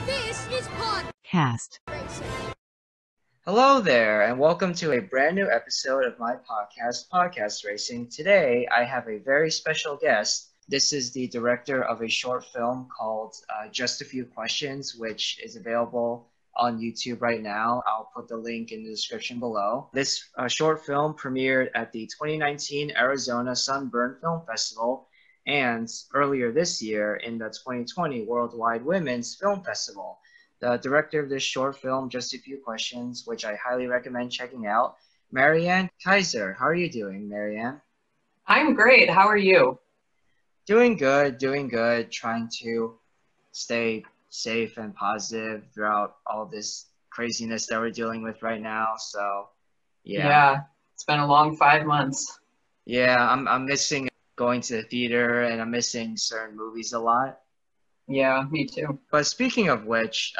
This is Cast. Hello there, and welcome to a brand new episode of my podcast, Podcast Racing. Today, I have a very special guest. This is the director of a short film called Just a Few Questions, which is available on YouTube right now. I'll put the link in the description below. This short film premiered at the 2019 Arizona Sunburn Film Festival and earlier this year in the 2020 Worldwide Women's Film Festival. The director of this short film, Just a Few Questions, which I highly recommend checking out, MaryAnn Keyser. How are you doing, MaryAnn? I'm great. How are you? Doing good, trying to stay safe and positive throughout all this craziness that we're dealing with right now. So, Yeah, it's been a long 5 months. Yeah, I'm missing going to the theater, and I'm missing certain movies a lot. Yeah, me too. But speaking of which,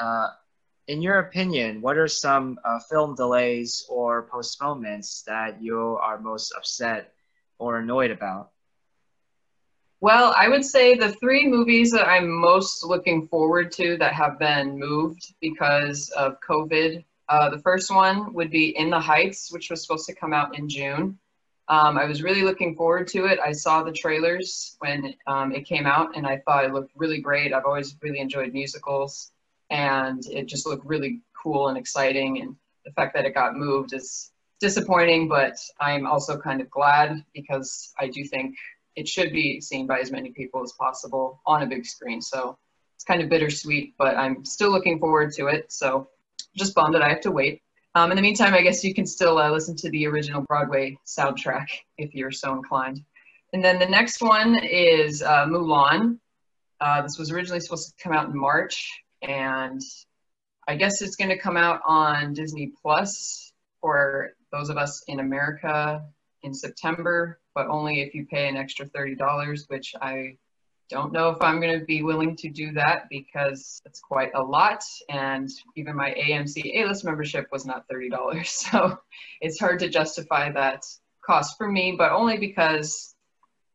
in your opinion, what are some film delays or postponements that you are most upset or annoyed about? Well, I would say the 3 movies that I'm most looking forward to that have been moved because of COVID. The first one would be In the Heights, which was supposed to come out in June. I was really looking forward to it. I saw the trailers when it came out, and I thought it looked really great. I've always really enjoyed musicals, and it just looked really cool and exciting. And the fact that it got moved is disappointing, but I'm also kind of glad because I do think it should be seen by as many people as possible on a big screen. So it's kind of bittersweet, but I'm still looking forward to it. So just bummed that I have to wait. In the meantime, I guess you can still listen to the original Broadway soundtrack if you're so inclined. And then the next one is Mulan. This was originally supposed to come out in March, and I guess it's going to come out on Disney Plus for those of us in America in September, but only if you pay an extra $30, which I don't know if I'm going to be willing to do that because it's quite a lot, and even my AMC A-list membership was not $30, so it's hard to justify that cost for me, but only because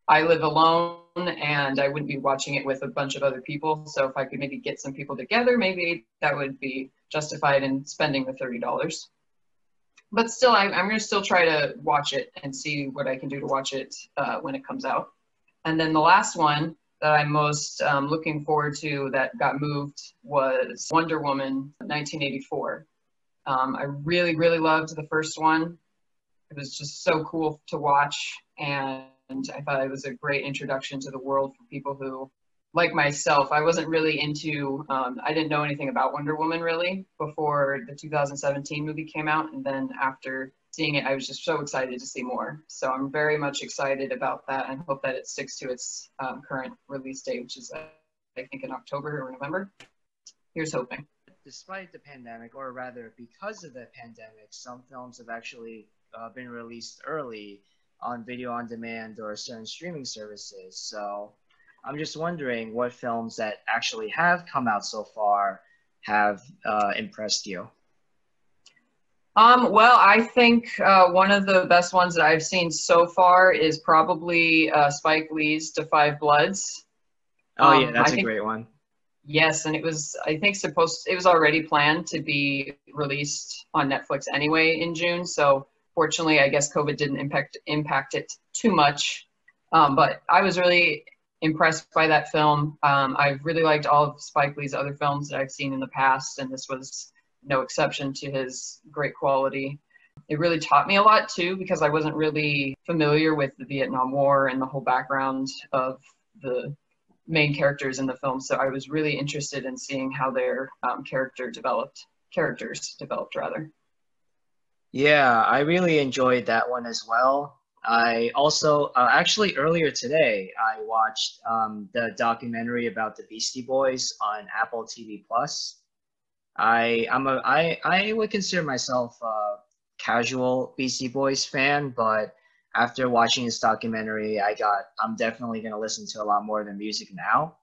I live alone and I wouldn't be watching it with a bunch of other people. So if I could maybe get some people together, maybe that would be justified in spending the $30. But still, I'm going to still try to watch it and see what I can do to watch it when it comes out. And then the last one that I'm most looking forward to that got moved was Wonder Woman 1984. I really, really loved the first one. It was just so cool to watch, and I thought it was a great introduction to the world for people who, like myself, I wasn't really into, I didn't know anything about Wonder Woman really before the 2017 movie came out, and then after seeing it, I was just so excited to see more. So I'm very much excited about that and hope that it sticks to its current release date, which is, I think, in October or November. Here's hoping. Despite the pandemic, or rather because of the pandemic, some films have actually been released early on video on demand or certain streaming services. So I'm just wondering what films that actually have come out so far have impressed you. Well, I think one of the best ones that I've seen so far is probably Spike Lee's Da 5 Bloods. Oh yeah, that's a great one. Yes, and it was, I think, it was already planned to be released on Netflix anyway in June. So fortunately, I guess COVID didn't impact it too much. But I was really impressed by that film. I've really liked all of Spike Lee's other films that I've seen in the past, and this was no exception to his great quality. It really taught me a lot too, because I wasn't really familiar with the Vietnam War and the whole background of the main characters in the film. So I was really interested in seeing how their characters developed. Yeah, I really enjoyed that one as well. I also actually earlier today I watched the documentary about the Beastie Boys on Apple TV Plus. I would consider myself a casual Beastie Boys fan, but after watching this documentary, I'm definitely gonna listen to a lot more of their music now.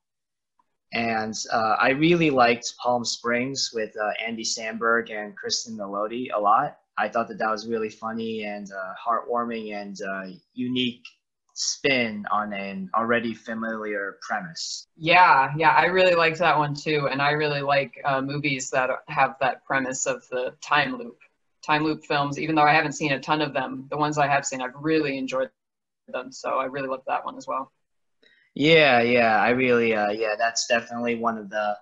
And I really liked Palm Springs with Andy Samberg and Kristen Milioti a lot. I thought that was really funny and heartwarming and unique spin on an already familiar premise. Yeah, yeah, I really liked that one too, and I really like movies that have that premise of the time loop. Time loop films, even though I haven't seen a ton of them, the ones I have seen, I've really enjoyed them, so I really love that one as well. Yeah, yeah, I really, yeah, that's definitely one of the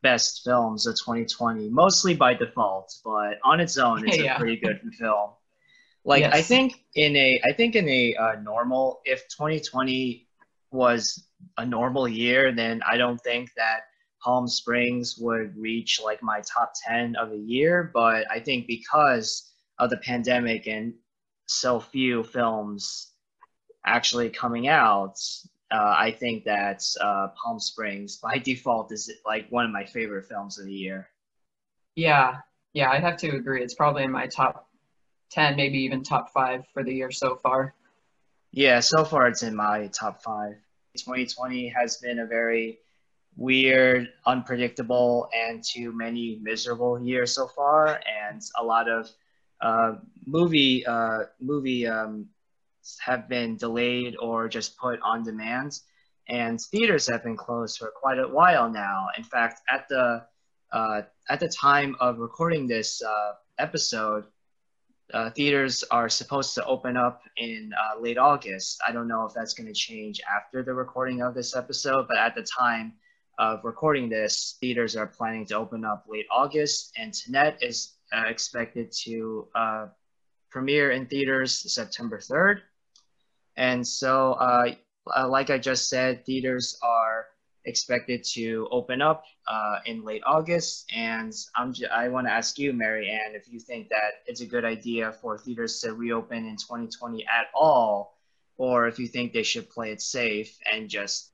best films of 2020, mostly by default, but on its own, it's a Yeah, pretty good film. Like, yes. I think in a normal, if 2020 was a normal year, then I don't think that Palm Springs would reach like my top 10 of the year. But I think because of the pandemic and so few films actually coming out, I think that Palm Springs by default is like one of my favorite films of the year. Yeah, yeah, I'd have to agree. It's probably in my top 10, maybe even top 5 for the year so far. Yeah, so far it's in my top five. 2020 has been a very weird, unpredictable, and too many miserable years so far, and a lot of movie have been delayed or just put on demand, and theaters have been closed for quite a while now. In fact, at the time of recording this episode, theaters are supposed to open up in late August. I don't know if that's going to change after the recording of this episode, but at the time of recording this, theaters are planning to open up late August, and Tenet is expected to premiere in theaters September 3rd. And so, like I just said, theaters are expected to open up in late August. And I want to ask you, MaryAnn, if you think that it's a good idea for theaters to reopen in 2020 at all, or if you think they should play it safe and just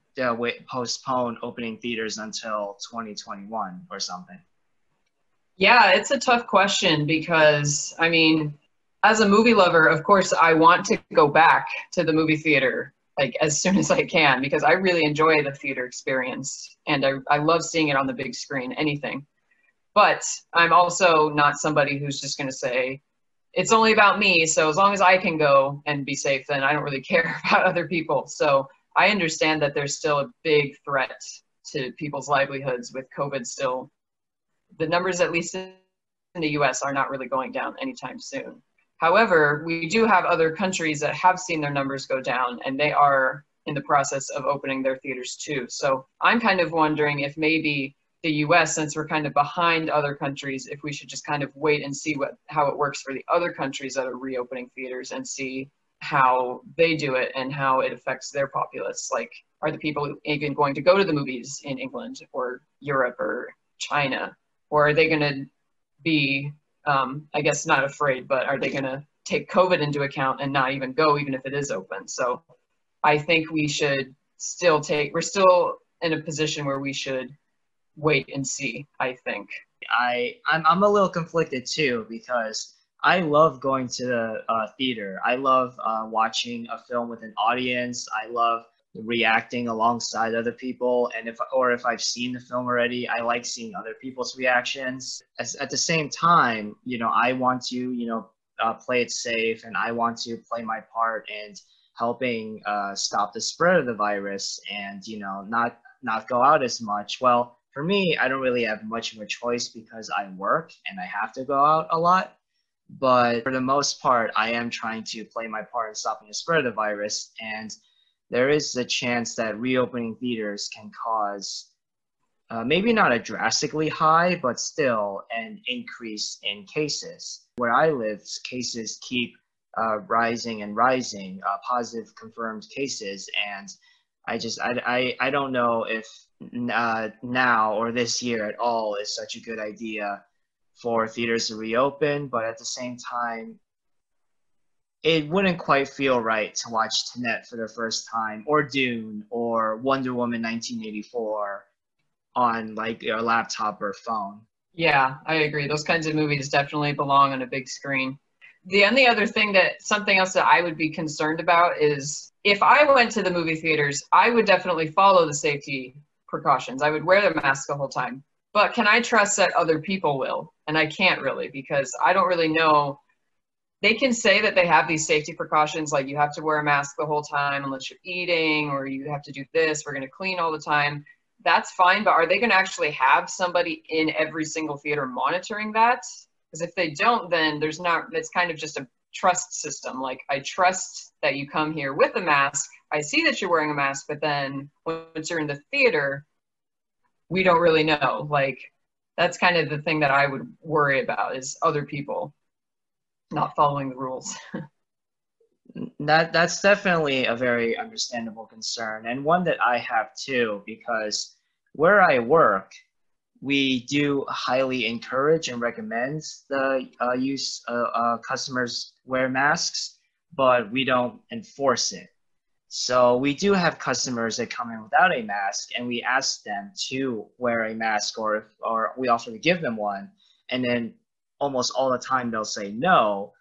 postpone opening theaters until 2021 or something. Yeah, it's a tough question because, I mean, as a movie lover, of course, I want to go back to the movie theater like as soon as I can because I really enjoy the theater experience and I love seeing it on the big screen, anything. But I'm also not somebody who's just going to say, it's only about me. So as long as I can go and be safe, then I don't really care about other people. So I understand that there's still a big threat to people's livelihoods with COVID still. The numbers, at least in the US, are not really going down anytime soon. However, we do have other countries that have seen their numbers go down and they are in the process of opening their theaters too. So I'm kind of wondering if maybe the US, since we're kind of behind other countries, if we should just kind of wait and see how it works for the other countries that are reopening theaters and see how they do it and how it affects their populace. Like, are the people even going to go to the movies in England or Europe or China? Or are they going to be, I guess, not afraid, but are they going to take COVID into account and not even go, even if it is open? So I think we should we're still in a position where we should wait and see, I think. I'm a little conflicted too because I love going to the theater. I love watching a film with an audience. I love reacting alongside other people, and if I've seen the film already, I like seeing other people's reactions. At the same time, I want to play it safe, and I want to play my part in helping stop the spread of the virus, and not go out as much. Well, for me, I don't really have much of a choice because I work and I have to go out a lot. But for the most part, I am trying to play my part in stopping the spread of the virus. And there is a chance that reopening theaters can cause maybe not a drastically high, but still an increase in cases. Where I live, cases keep rising and rising, positive confirmed cases. And I don't know if now or this year at all is such a good idea for theaters to reopen, but at the same time, it wouldn't quite feel right to watch Tenet for the first time, or Dune, or Wonder Woman 1984 on like your laptop or phone. Yeah, I agree. Those kinds of movies definitely belong on a big screen. The only other thing something else that I would be concerned about is if I went to the movie theaters, I would definitely follow the safety precautions. I would wear the mask the whole time. But can I trust that other people will? And I can't really because I don't really know they can say that they have these safety precautions, like you have to wear a mask the whole time unless you're eating, or you have to do this, we're going to clean all the time. That's fine, but are they going to actually have somebody in every single theater monitoring that? Because if they don't, then there's not, it's kind of just a trust system. Like, I trust that you come here with a mask. I see that you're wearing a mask, but then once you're in the theater, we don't really know. Like, that's kind of the thing that I would worry about, is other people not following the rules. That's definitely a very understandable concern, and one that I have too, because where I work, we do highly encourage and recommend the use customers wear masks, but we don't enforce it. So we do have customers that come in without a mask, and we ask them to wear a mask, or we offer to give them one, and then almost all the time they'll say no.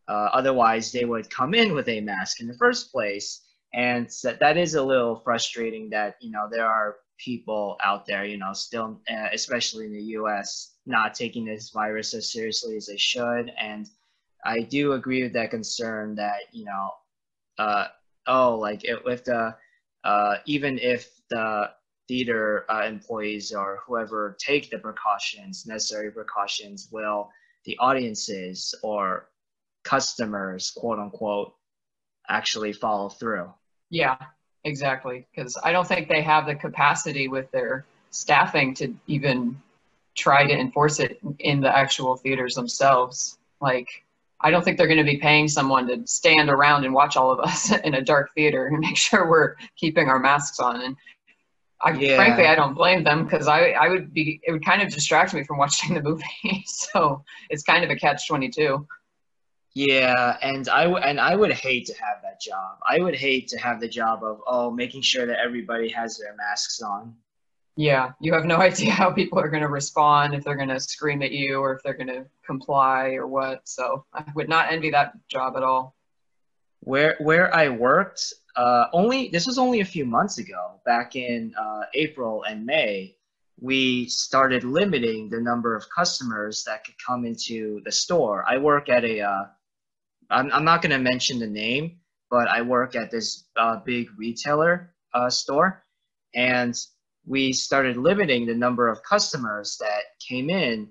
Otherwise, they would come in with a mask in the first place, and so that is a little frustrating. That there are people out there, still, especially in the U.S., not taking this virus as seriously as they should, and I do agree with that concern that uh, oh, like if the even if the theater employees or whoever take the necessary precautions, will the audiences or customers, quote unquote, actually follow through? Yeah, exactly. Because I don't think they have the capacity with their staffing to even try to enforce it in the actual theaters themselves. Like, I don't think they're going to be paying someone to stand around and watch all of us in a dark theater and make sure we're keeping our masks on. And frankly, Yeah, I don't blame them, because it would kind of distract me from watching the movie. So it's kind of a catch-22. yeah, and I would hate to have that job. I would hate to have the job of making sure that everybody has their masks on. Yeah, you have no idea how people are going to respond, if they're going to scream at you or if they're going to comply or what. So I would not envy that job at all. Where I worked, only this was only a few months ago, back in April and May, we started limiting the number of customers that could come into the store. I work at I'm not going to mention the name, but I work at this big retailer store, and we started limiting the number of customers that came in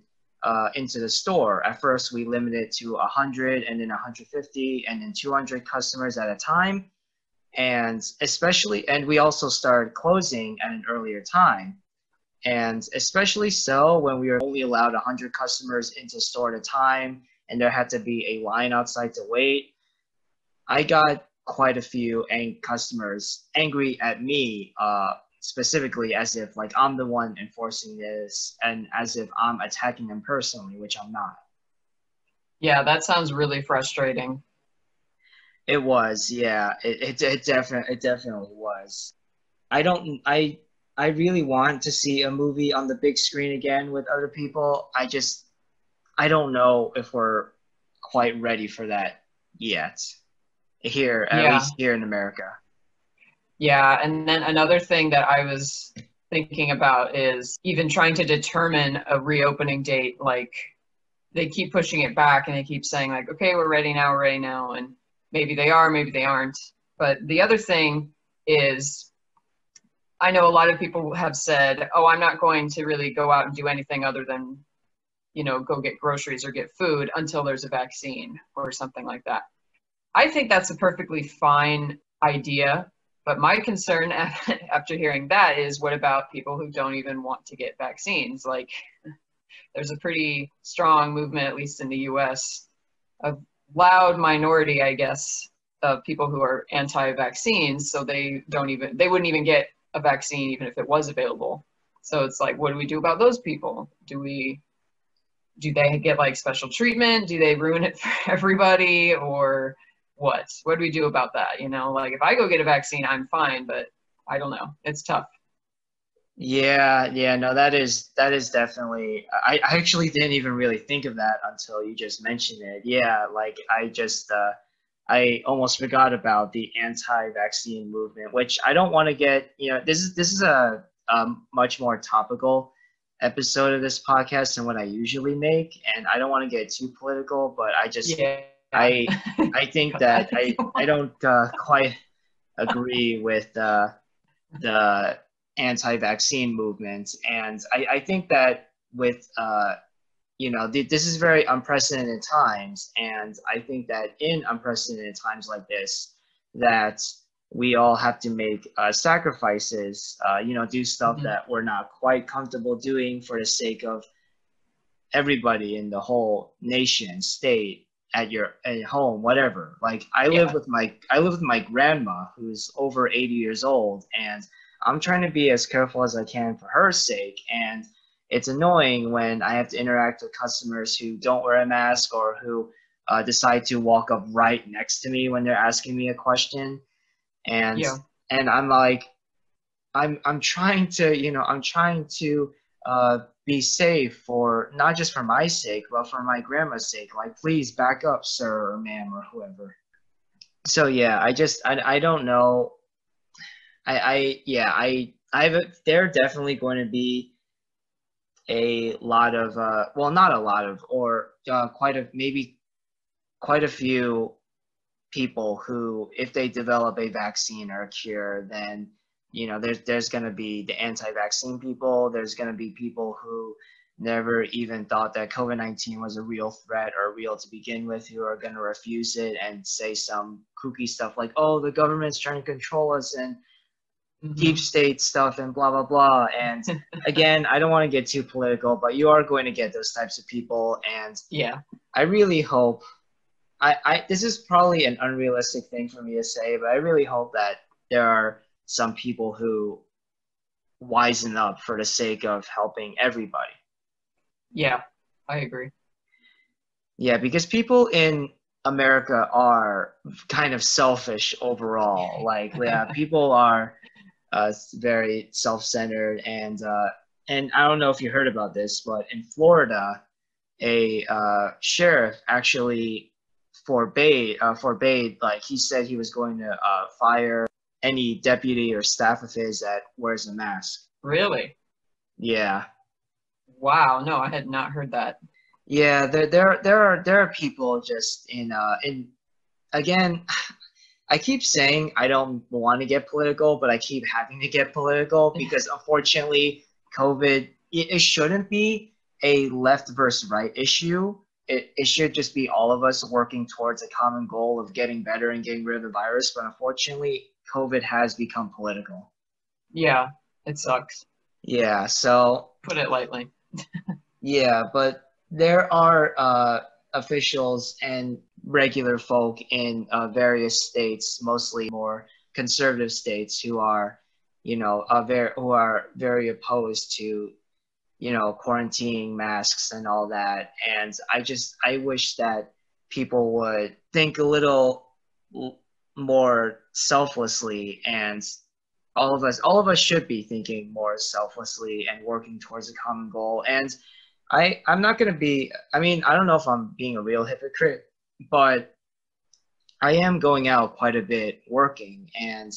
into the store. At first, we limited to 100, and then 150, and then 200 customers at a time. And we also started closing at an earlier time. And especially so when we were only allowed 100 customers into the store at a time, and there had to be a line outside to wait. I got quite a few customers angry at me, specifically, as if like I'm the one enforcing this, and as if I'm attacking them personally, which I'm not. Yeah, that sounds really frustrating. It was, yeah, it definitely was. I really want to see a movie on the big screen again with other people. I don't know if we're quite ready for that yet. Here, at Yeah, least here in America. yeah. And then another thing that I was thinking about is even trying to determine a reopening date. Like, they keep pushing it back and they keep saying, like, okay, we're ready now, we're ready now. And maybe they are, maybe they aren't. But the other thing is, I know a lot of people have said, oh, I'm not going to really go out and do anything other than, go get groceries or get food until there's a vaccine or something like that. I think that's a perfectly fine idea. But my concern after hearing that is, what about people who don't even want to get vaccines? Like, there's a pretty strong movement, at least in the US, a loud minority, I guess, of people who are anti-vaccines. So they wouldn't even get a vaccine even if it was available. So it's like, what do we do about those people? Do they get like special treatment? Do they ruin it for everybody, or what do we do about that? Like, if I go get a vaccine, I'm fine, but I don't know. It's tough. Yeah, no, that is definitely. I actually didn't even really think of that until you just mentioned it. Yeah, like I almost forgot about the anti-vaccine movement, which I don't want to get. This is a much more topical episode of this podcast than what I usually make, and I don't want to get too political, but I just Yeah. I I think Cut that that if you I want. don't quite agree with the anti-vaccine movement, and I think that with this is very unprecedented times, and I think that in unprecedented times like this, that we all have to make sacrifices, do stuff Mhm. that we're not quite comfortable doing for the sake of everybody in the whole nation, state, at home, whatever. Like Yeah. I live with my grandma who's over 80 years old, and I'm trying to be as careful as I can for her sake. And it's annoying when I have to interact with customers who don't wear a mask or who decide to walk up right next to me when they're asking me a question. And Yeah. I'm like, I'm trying to, I'm trying to be safe for not just for my sake, but for my grandma's sake. Like, please back up, sir or ma'am or whoever. So yeah, I don't know. There are definitely going to be a lot of well, not a lot of, or maybe quite a few people who, if they develop a vaccine or a cure, then there's going to be the anti-vaccine people. There's going to be people who never even thought that COVID-19 was a real threat or real to begin with, who are going to refuse it and say some kooky stuff like, "Oh, the government's trying to control us and deep Hmm. state stuff and blah blah blah." And again, I don't want to get too political, but you are going to get those types of people, and Yeah. I really hope this is probably an unrealistic thing for me to say, but I really hope that there are some people who wisen up for the sake of helping everybody. Yeah. I agree. Yeah, because people in America are kind of selfish overall. Like, yeah, people are very self-centered, and I don't know if you heard about this, but in Florida, a sheriff actually forbade, like he said he was going to fire any deputy or staff of his that wears a mask. Really? Yeah, Wow. No, I had not heard that. yeah. There are people just in again. I keep saying I don't want to get political, but I keep having to get political because unfortunately, COVID, it shouldn't be a left versus right issue. It should just be all of us working towards a common goal of getting better and getting rid of the virus. But unfortunately, COVID has become political. Yeah. It sucks. Yeah, so Put it lightly. yeah, but there are officials and regular folk in various states, mostly more conservative states, who are, who are very opposed to, quarantining masks and all that. And I wish that people would think a little more selflessly, and all of us should be thinking more selflessly and working towards a common goal. And I'm not going to be, I mean, I don't know if I'm being a real hypocrite, but I am going out quite a bit working. And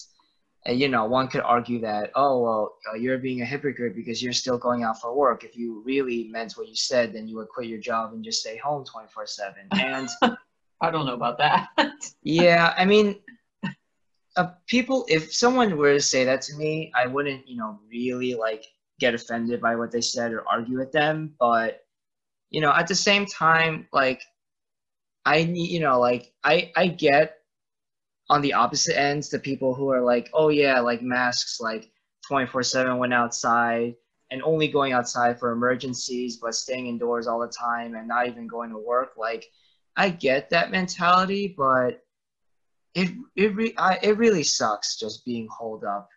one could argue that, oh, well, you're being a hypocrite because you're still going out for work. If you really meant what you said, then you would quit your job and just stay home 24/7. And I don't know about that. yeah, I mean, if someone were to say that to me, I wouldn't, really like get offended by what they said or argue with them. But, at the same time, like, I need, I get on the opposite ends the people who are like, oh yeah, like masks, like 24/7 when outside and only going outside for emergencies, but staying indoors all the time and not even going to work. Like, I get that mentality, but it really sucks just being holed up.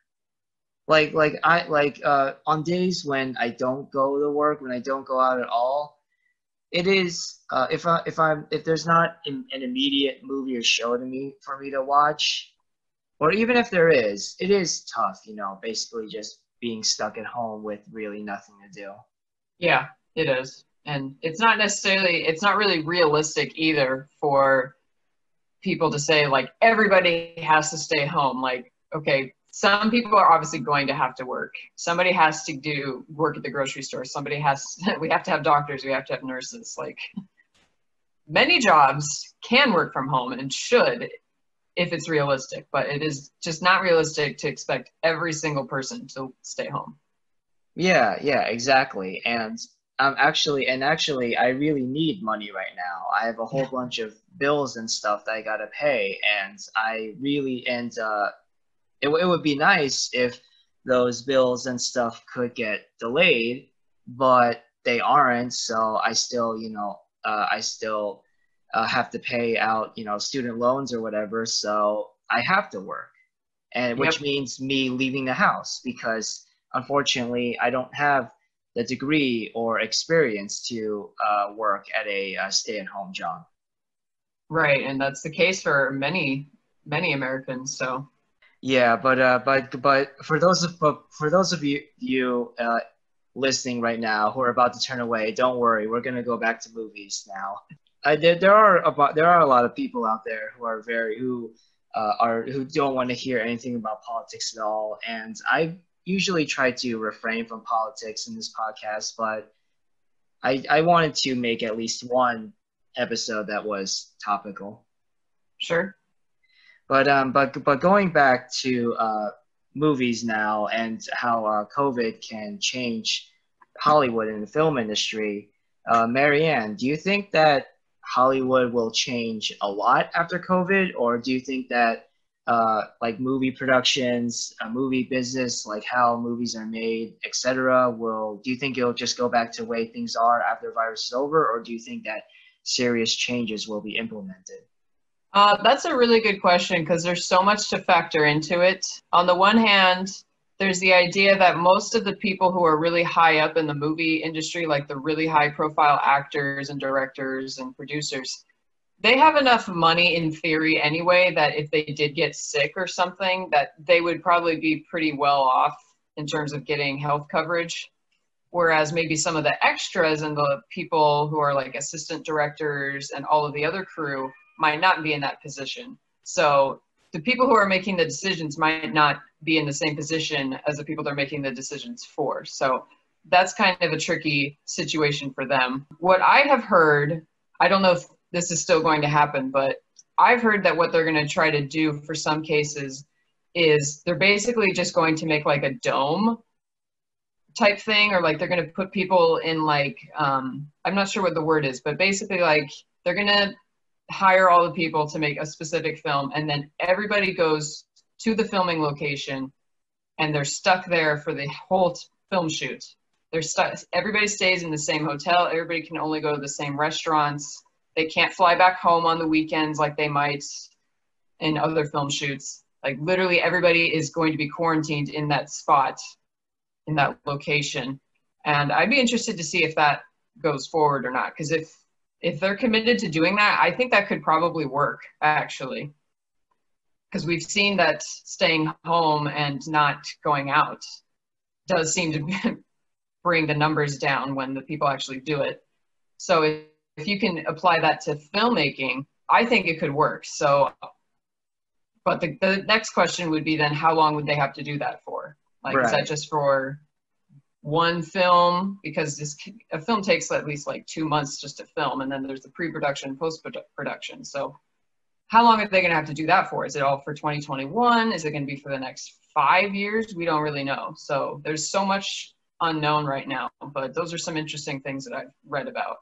On days when I don't go to work, when I don't go out at all, it is if there's not an immediate movie or show to me for me to watch, or even if there is, it is tough, basically just being stuck at home with really nothing to do. Yeah, it is. And it's not really realistic either for people to say like everybody has to stay home. Like, okay, some people are obviously going to have to work. Somebody has to do work at the grocery store. We have to have doctors, we have to have nurses. Like, many jobs can work from home and should if it's realistic, but it is just not realistic to expect every single person to stay home. Yeah, yeah, exactly. And actually, I really need money right now. I have a whole Yeah. bunch of bills and stuff that I gotta pay, and I really and it would be nice if those bills and stuff could get delayed, but they aren't. So I still have to pay out, student loans or whatever. So I have to work, and which Yep. means me leaving the house because unfortunately I don't have the degree or experience to work at a stay-at-home job. Right. And that's the case for many, many Americans. So Yeah, but for those of you listening right now who are about to turn away, don't worry, we're gonna go back to movies now. There are a lot of people out there who are very who don't want to hear anything about politics at all, and I usually try to refrain from politics in this podcast, but I wanted to make at least one episode that was topical. sure. But going back to movies now and how COVID can change Hollywood and the film industry, MaryAnn, do you think that Hollywood will change a lot after COVID, or do you think that like movie productions, movie business, like how movies are made, etc., do you think it'll just go back to the way things are after the virus is over, or do you think that serious changes will be implemented? That's a really good question because there's so much to factor into it. On the one hand, there's the idea that most of the people who are really high up in the movie industry, like the really high profile actors and directors and producers, they have enough money in theory anyway that if they did get sick or something, that they would probably be pretty well off in terms of getting health coverage. Whereas maybe some of the extras and the people who are like assistant directors and all of the other crew might not be in that position. So the people who are making the decisions might not be in the same position as the people they're making the decisions for. So that's kind of a tricky situation for them. What I have heard, I don't know if this is still going to happen, but I've heard that what they're going to try to do for some cases is they're basically just going to make like a dome type thing, or like they're going to put people in like I'm not sure what the word is, but basically like they're going to hire all the people to make a specific film, and then everybody goes to the filming location and they're stuck there for the whole film shoot. They're stuck, everybody stays in the same hotel, everybody can only go to the same restaurants, they can't fly back home on the weekends like they might in other film shoots. Like literally everybody is going to be quarantined in that spot, in that location. And I'd be interested to see if that goes forward or not. Because if they're committed to doing that, I think that could probably work, actually. Because we've seen that staying home and not going out does seem to bring the numbers down when the people actually do it. So if you can apply that to filmmaking, I think it could work. So, but the next question would be then, how long would they have to do that for? Like, is that Right. just for one film? Because a film takes at least like 2 months just to film, and then there's the pre-production, post-production. So how long are they going to have to do that for? Is it all for 2021? Is it going to be for the next 5 years? We don't really know. So there's so much unknown right now, but those are some interesting things that I've read about.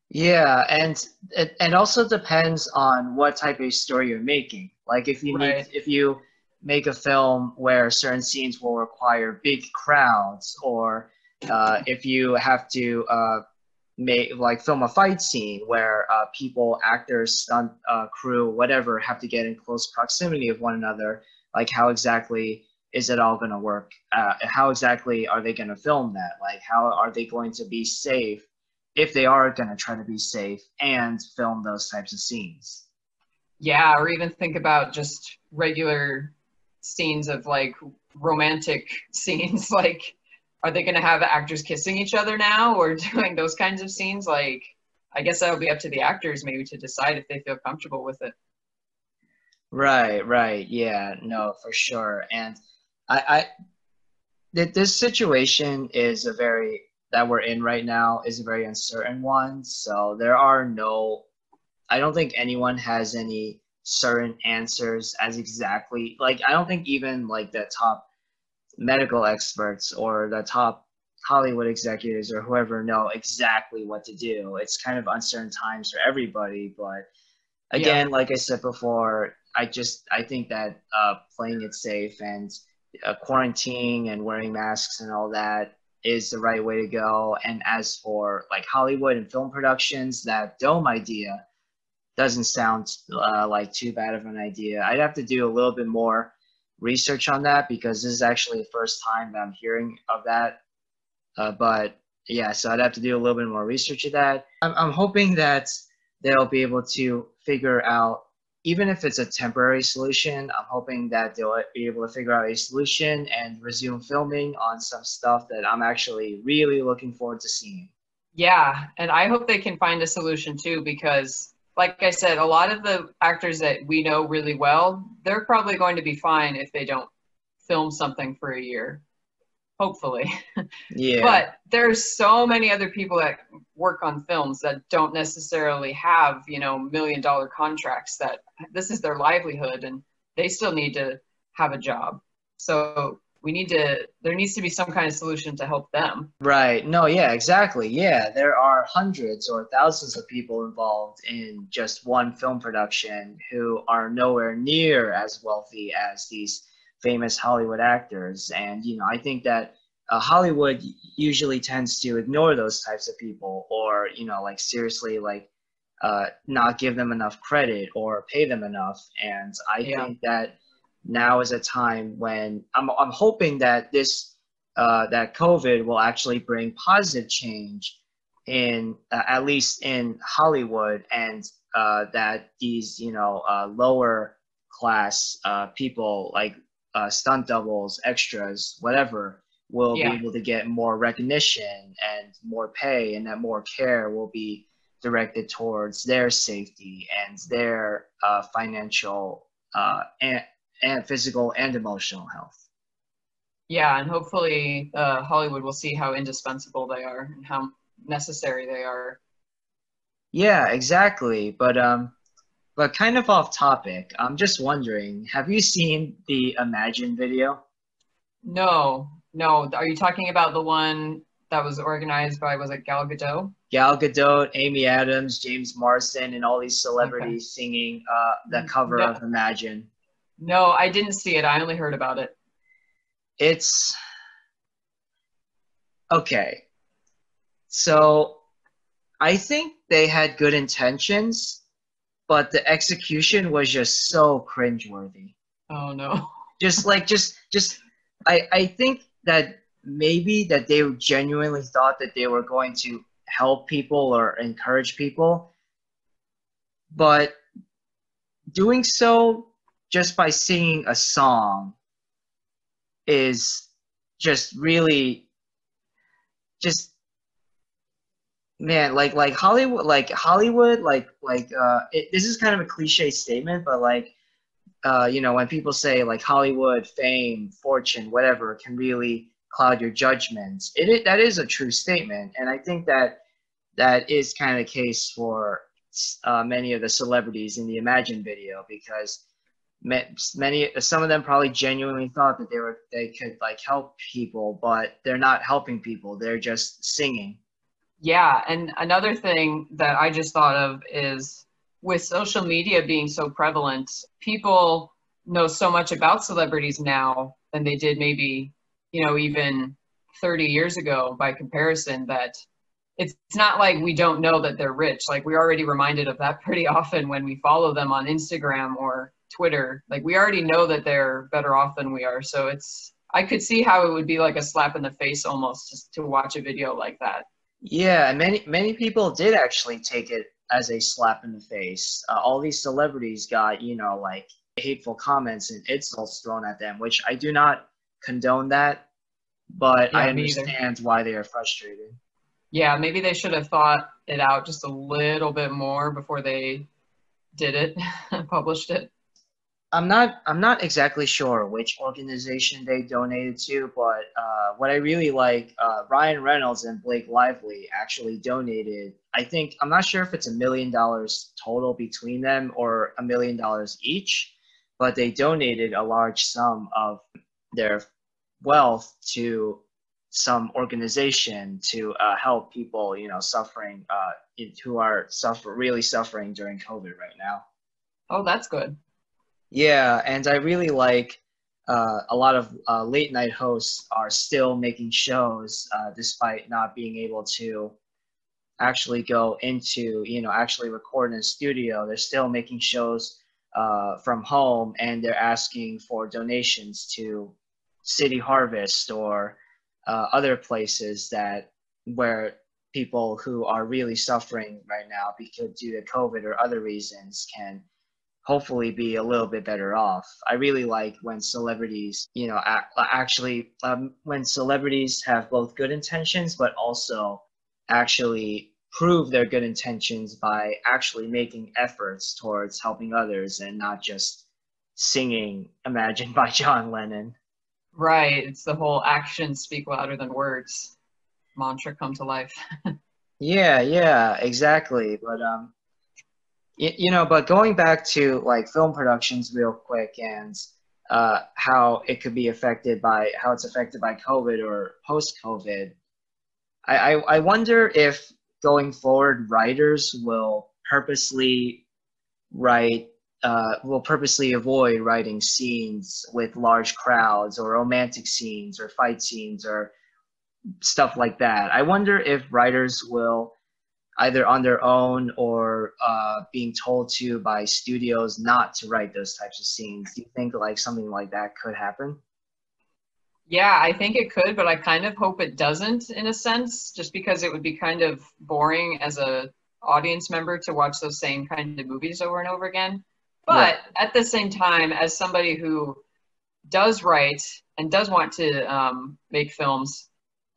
Yeah, and it also depends on what type of story you're making. Like Right. if you make a film where certain scenes will require big crowds, or if you have to make like film a fight scene where people, actors, stunt crew, whatever, have to get in close proximity of one another, like how exactly is it all going to work? How exactly are they going to film that? Like how are they going to be safe if they are going to try to be safe and film those types of scenes? Yeah, or even think about just regular scenes of like romantic scenes. Like, are they going to have actors kissing each other now or doing those kinds of scenes? Like, I guess that'll be up to the actors maybe to decide if they feel comfortable with it. Right, right. Yeah, no, for sure. And I this situation is a very that we're in right now is a very uncertain one. So there are no, I don't think anyone has any certain answers as exactly, like, I don't think even like the top medical experts or the top Hollywood executives or whoever know exactly what to do. It's kind of uncertain times for everybody, but Yeah. again, like I said before, I think that playing it safe and quarantining and wearing masks and all that is the right way to go. And as for like Hollywood and film productions, that dome idea doesn't sound like too bad of an idea. I'd have to do a little bit more research on that because this is actually the first time that I'm hearing of that. But yeah, so I'd have to do a little bit more research of that. I'm hoping that they'll be able to figure out, even if it's a temporary solution, I'm hoping that they'll be able to figure out a solution and resume filming on some stuff that I'm actually really looking forward to seeing. Yeah, and I hope they can find a solution too, because like I said, a lot of the actors that we know really well, they're probably going to be fine if they don't film something for a year, hopefully. Yeah. But there's so many other people that work on films that don't necessarily have, $1 million contracts, that this is their livelihood and they still need to have a job. So there needs to be some kind of solution to help them. Right. No, yeah, exactly. Yeah, there are hundreds or thousands of people involved in just one film production who are nowhere near as wealthy as these famous Hollywood actors. And, I think that Hollywood usually tends to ignore those types of people or, like seriously, like not give them enough credit or pay them enough. And I Yeah. think that now is a time when I'm hoping that that COVID will actually bring positive change in at least in Hollywood, and that these lower class people like stunt doubles, extras, whatever, will be Yeah. able to get more recognition and more pay, and that more care will be directed towards their safety and their financial and physical and emotional health. Yeah, and hopefully Hollywood will see how indispensable they are and how necessary they are. Yeah, exactly. But kind of off topic, I'm just wondering, have you seen the Imagine video? No, no. Are you talking about the one that was organized by, was it Gal Gadot? Gal Gadot, Amy Adams, James Marsden, and all these Okay. celebrities singing the cover No, of Imagine. no, I didn't see it. I only heard about it. It's okay. So I think they had good intentions, but the execution was just so cringeworthy. Oh no. Just like just I think that maybe that they genuinely thought that they were going to help people or encourage people, but doing so just by singing a song is just really just, man, like Hollywood this is kind of a cliche statement, but like when people say like Hollywood, fame, fortune, whatever, can really cloud your judgments, that is a true statement, and I think that that is kind of the case for many of the celebrities in the Imagine video, because some of them probably genuinely thought that they could like help people, but they're not helping people. They're just singing. Yeah, and another thing that I just thought of is, with social media being so prevalent, people know so much about celebrities now than they did maybe, even 30 years ago by comparison, that it's not like we don't know that they're rich. Like, we're already reminded of that pretty often when we follow them on Instagram or Twitter. Like, we already know that they're better off than we are. So I could see how it would be like a slap in the face almost just to watch a video like that. Yeah, and many people did actually take it as a slap in the face. All these celebrities got, like hateful comments and insults thrown at them, which I do not condone that, but I Yeah, me either. understand why they are frustrated. Yeah, maybe they should have thought it out just a little bit more before they did it, published it. I'm not exactly sure which organization they donated to, but what I really like, Ryan Reynolds and Blake Lively actually donated. I think I'm not sure if it's $1 million total between them or $1 million each, but they donated a large sum of their wealth to some organization to help people, suffering, who are really suffering during COVID right now. Oh, that's good. Yeah, and I really like a lot of late night hosts are still making shows despite not being able to actually go into, actually record in a studio. They're still making shows from home, and they're asking for donations to City Harvest or other places that where people who are really suffering right now because due to COVID or other reasons can hopefully be a little bit better off. I really like when celebrities, actually, when celebrities have both good intentions, but also actually prove their good intentions by actually making efforts towards helping others and not just singing Imagine by John Lennon. Right. It's the whole actions speak louder than words mantra come to life. Yeah, yeah, exactly. But going back to like film productions real quick and how it could be affected by how it's affected by COVID or post-COVID, I wonder if going forward writers write will purposely avoid writing scenes with large crowds or romantic scenes or fight scenes or stuff like that. I wonder if writers will either on their own or being told to by studios not to write those types of scenes. Do you think like something like that could happen? Yeah, I think it could, but I kind of hope it doesn't in a sense, just because it would be kind of boring as a audience member to watch those same kind of movies over and over again. Right. But at the same time, as somebody who does write and does want to make films,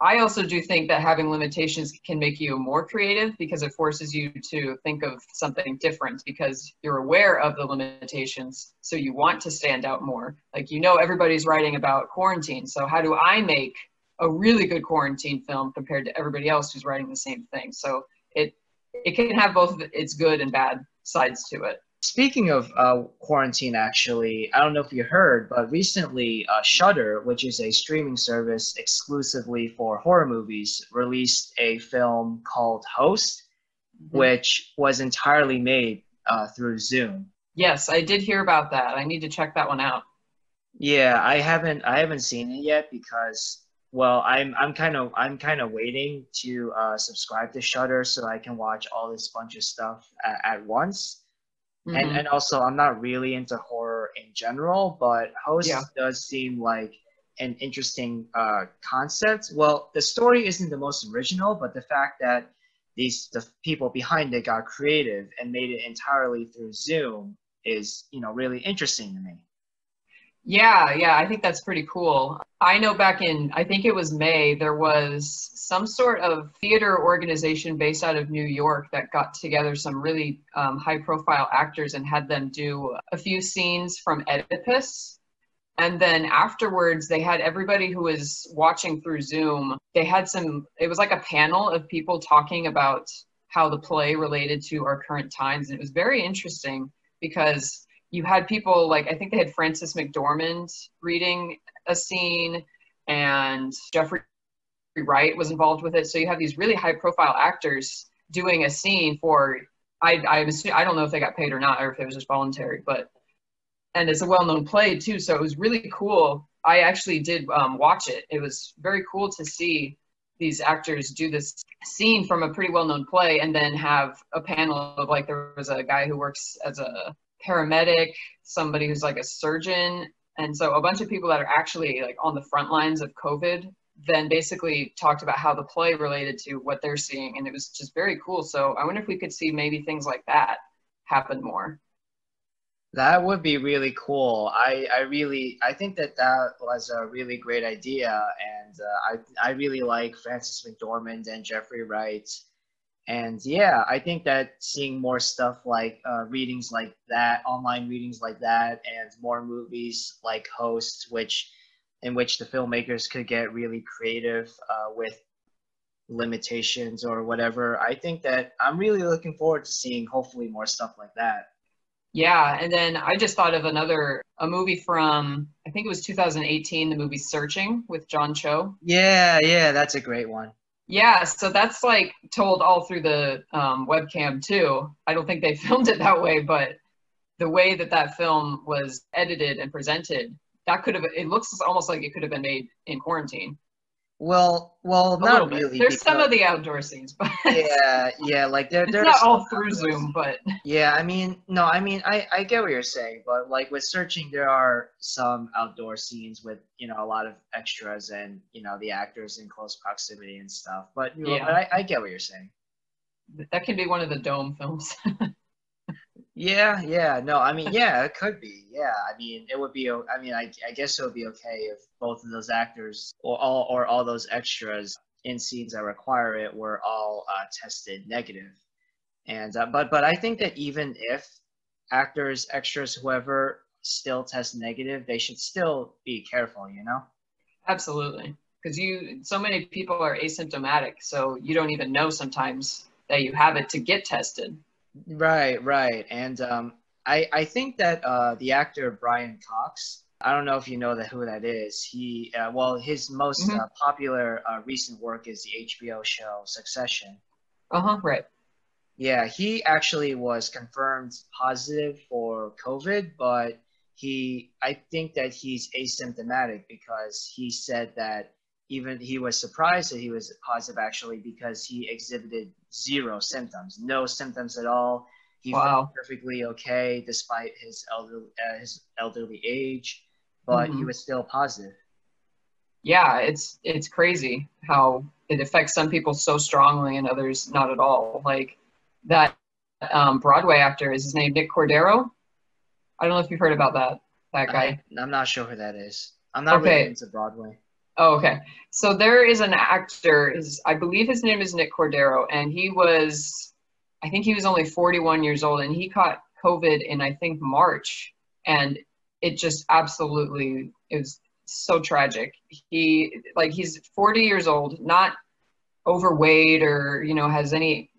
I also do think that having limitations can make you more creative because it forces you to think of something different because you're aware of the limitations. So you want to stand out more. Like, everybody's writing about quarantine. So how do I make a really good quarantine film compared to everybody else who's writing the same thing? So it, it can have both of its good and bad sides to it. Speaking of quarantine, actually, I don't know if you heard, but recently Shudder, which is a streaming service exclusively for horror movies, released a film called Host, Mhm. which was entirely made through Zoom. Yes, I did hear about that. I need to check that one out. Yeah, I haven't seen it yet because well, I'm kind of waiting to subscribe to Shudder so I can watch all this bunch of stuff at once. And Hmm. also I'm not really into horror in general, but Yeah. Host does seem like an interesting concept. Well, the story isn't the most original, but the fact that the people behind it got creative and made it entirely through Zoom is, really interesting to me. Yeah, yeah, I think that's pretty cool. I know back in, I think it was May, there was some sort of theater organization based out of New York that got together some really high profile actors and had them do a few scenes from Oedipus. And then afterwards, they had everybody who was watching through Zoom. They had it was like a panel of people talking about how the play related to our current times. And it was very interesting because you had people like, I think they had Frances McDormand reading a scene, and Jeffrey Wright was involved with it. So you have these really high profile actors doing a scene for, I don't know if they got paid or not, or if it was just voluntary, but and it's a well-known play too, so it was really cool. I actually did watch it. It was very cool to see these actors do this scene from a pretty well-known play and then have a panel of, like, there was a guy who works as a paramedic, somebody who's like a surgeon, and so a bunch of people that are actually like on the front lines of COVID then basically talked about how the play related to what they're seeing, and it was just very cool. So I wonder if we could see maybe things like that happen more. That would be really cool. I think that that was a really great idea, and I really like Frances McDormand and Jeffrey Wright, And yeah, I think that seeing more stuff like readings like that, online readings like that, and more movies like Host, which in which the filmmakers could get really creative with limitations or whatever. I think that I'm really looking forward to seeing hopefully more stuff like that. Yeah, and then I just thought of a movie from, I think it was 2018, the movie Searching with John Cho. Yeah, yeah, that's a great one. Yeah, so that's like told all through the webcam too. I don't think they filmed it that way, but the way that that film was edited and presented, that could have, it looks almost like it could have been made in quarantine. Well, A little not bit. really There's some because of the outdoor scenes, but yeah, like it's there's not some all through outdoors. Zoom, but Yeah, I mean, no, I mean, I get what you're saying, but like with Searching, there are some outdoor scenes with, a lot of extras and, the actors in close proximity and stuff. But yeah, I get what you're saying. that can be one of the dome films. Yeah, yeah, no, I mean, yeah, it could be. Yeah, I mean, it would be, I mean, I guess it would be okay if both of those actors or all those extras in scenes that require it were all tested negative. And but I think that even if actors, extras, whoever still test negative, they should still be careful. Absolutely. Because so many people are asymptomatic, so you don't even know sometimes that you have it to get tested. Right, right. And I think that the actor Brian Cox, I don't know if you know who that is. Well, his most Hmm. popular recent work is the HBO show Succession. Uh-huh, right. Yeah, he actually was confirmed positive for COVID, but I think that he's asymptomatic because he said that even he was surprised that he was positive actually because he exhibited zero symptoms, no symptoms at all. He felt Wow. perfectly okay despite his elderly age, but he Hmm. was still positive. Yeah, it's crazy how it affects some people so strongly and others not at all. Like that Broadway actor, is his name Nick Cordero? I don't know if you've heard about that guy. I'm not sure who that is. I'm not really Okay. into Broadway. Oh, okay. So there is an actor, I believe his name is Nick Cordero, and I think he was only 41 years old, and he caught COVID in, I think, March, and it just absolutely, it was so tragic. He's 40 years old, not overweight or, has any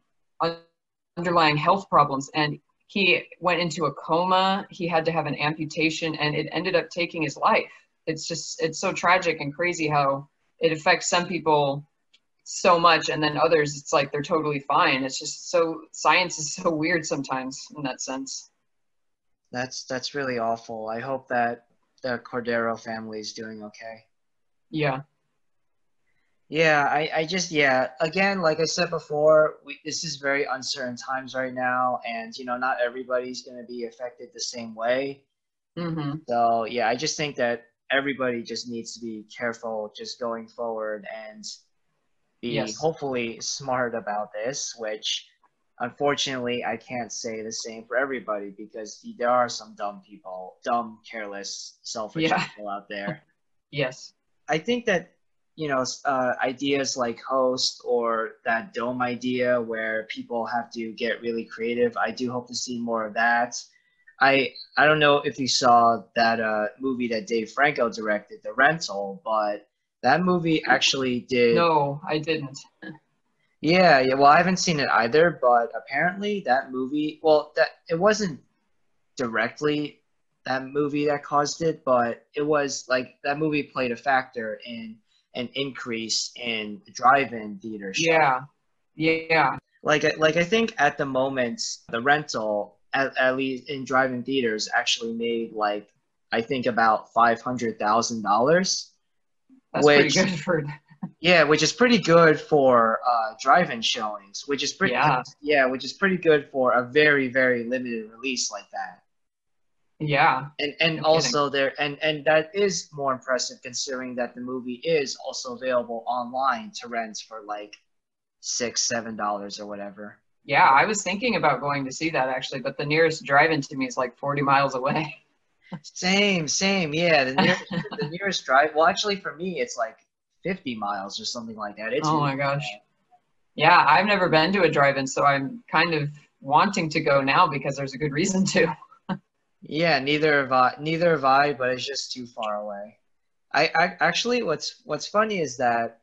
underlying health problems, and he went into a coma. He had to have an amputation, and it ended up taking his life. It's so tragic and crazy how it affects some people so much, and then others it's like they're totally fine. It's just so, science is so weird sometimes in that sense. That's really awful. I hope that the Cordero family is doing okay. Yeah. Yeah, I just yeah. Again, like I said before, this is very uncertain times right now, and not everybody's going to be affected the same way. Hmm. So yeah, I just think that everybody just needs to be careful just going forward and be Yes. hopefully smart about this, which unfortunately I can't say the same for everybody because there are some dumb people, dumb, careless, selfish Yeah. people out there. Yes. I think that ideas like host or that dome idea where people have to get really creative. I do hope to see more of that. I don't know if you saw that movie that Dave Franco directed, The Rental, but that movie actually did. No, I didn't. Yeah, yeah. Well, I haven't seen it either, but apparently that movie. Well, that it wasn't directly that movie that caused it, but it was like that movie played a factor in an increase in drive-in theater show. Yeah. Yeah. Like I think at the moment, The Rental, at least in drive-in theaters, actually made like I think about $500,000, That's pretty which good for. which is pretty good for drive-in showings, Yeah. which is pretty good for a very, very limited release like that. Yeah. And No kidding. also and that is more impressive considering that the movie is also available online to rent for like $6, $7 or whatever. Yeah, I was thinking about going to see that actually, but the nearest drive-in to me is like 40 miles away. Same. Yeah, the nearest drive. Well, actually, for me, it's like 50 miles or something like that. It's Oh really my gosh. far. Yeah, I've never been to a drive-in, so I'm kind of wanting to go now because there's a good reason to. Yeah, neither have I, but it's just too far away. I actually, what's funny is that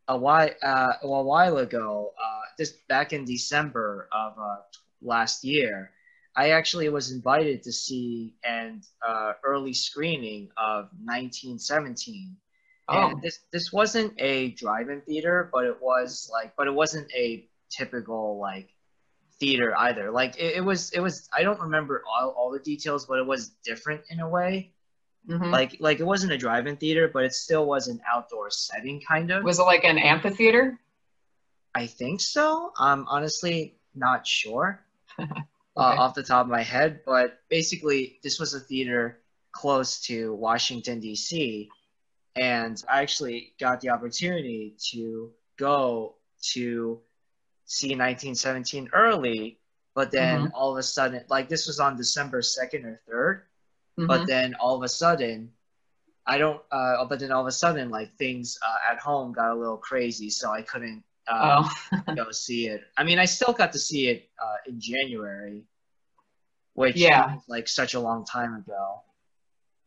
a while ago, this back in December of last year, I actually was invited to see an early screening of 1917. And Oh, this wasn't a drive-in theater, but it wasn't a typical like theater either. Like it was I don't remember all the details, but it was different in a way. mm-hmm. Like it wasn't a drive-in theater, but it still was an outdoor setting kind of. Was it like an amphitheater? I think so. I'm honestly not sure Okay. off the top of my head, but basically this was a theater close to Washington D.C. and I actually got the opportunity to go to see 1917 early, but then Mm-hmm. all of a sudden, like this was on December 2nd or 3rd, but Mm-hmm. then all of a sudden, I don't, but then all of a sudden, like things at home got a little crazy, so I couldn't Oh, go see it. I mean, I still got to see it in January, which yeah, seems like such a long time ago.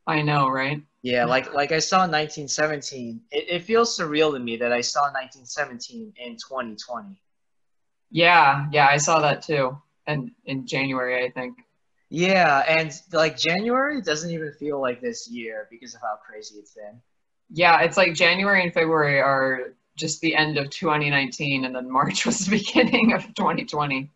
I know, right? Yeah, like I saw 1917. It feels surreal to me that I saw 1917 in 2020. Yeah, yeah, I saw that too. And in January, I think. Yeah, and like January doesn't even feel like this year because of how crazy it's been. Yeah, it's like January and February are just the end of 2019, and then March was the beginning of 2020.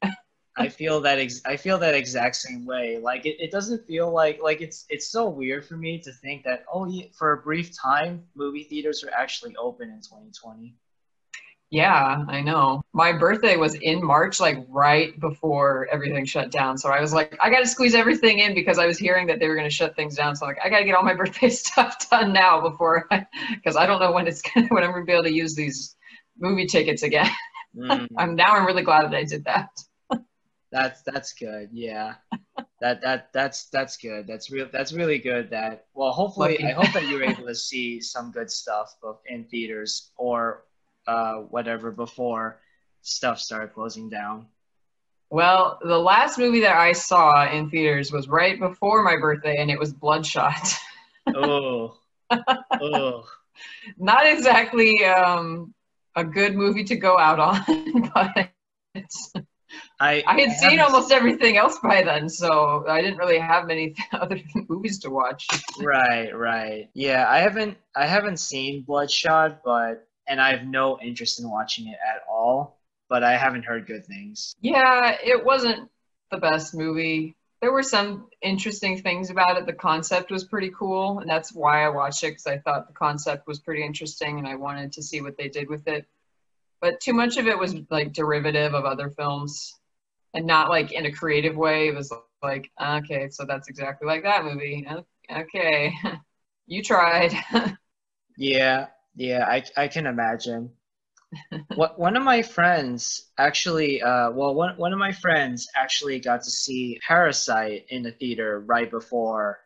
I feel that exact same way. Like it doesn't feel like it's so weird for me to think that oh yeah, for a brief time movie theaters are actually open in 2020. Yeah, I know. My birthday was in March, like right before everything shut down. So I was like, I got to squeeze everything in because I was hearing that they were going to shut things down. So I'm like, I got to get all my birthday stuff done now because I don't know when when I'm going to be able to use these movie tickets again. Mm, I'm really glad that I did that. that's good. Yeah. That's good. That's really good that well hopefully I Lucky. hope that you're able to see some good stuff both in theaters or whatever before stuff started closing down. Well, the last movie that I saw in theaters was right before my birthday, and it was Bloodshot. Oh, oh. Not exactly a good movie to go out on, but I had I seen haven't almost everything else by then, so I didn't really have many other movies to watch. right. Yeah, I haven't seen Bloodshot, but and I have no interest in watching it at all, but I haven't heard good things. Yeah, it wasn't the best movie. There were some interesting things about it. The concept was pretty cool, and that's why I watched it because I thought the concept was pretty interesting and I wanted to see what they did with it. But too much of it was like derivative of other films and not like in a creative way. It was like, okay, so that's exactly like that movie. Okay, you tried. Yeah, yeah, I can imagine. What one of my friends actually, one of my friends actually got to see Parasite in the theater right before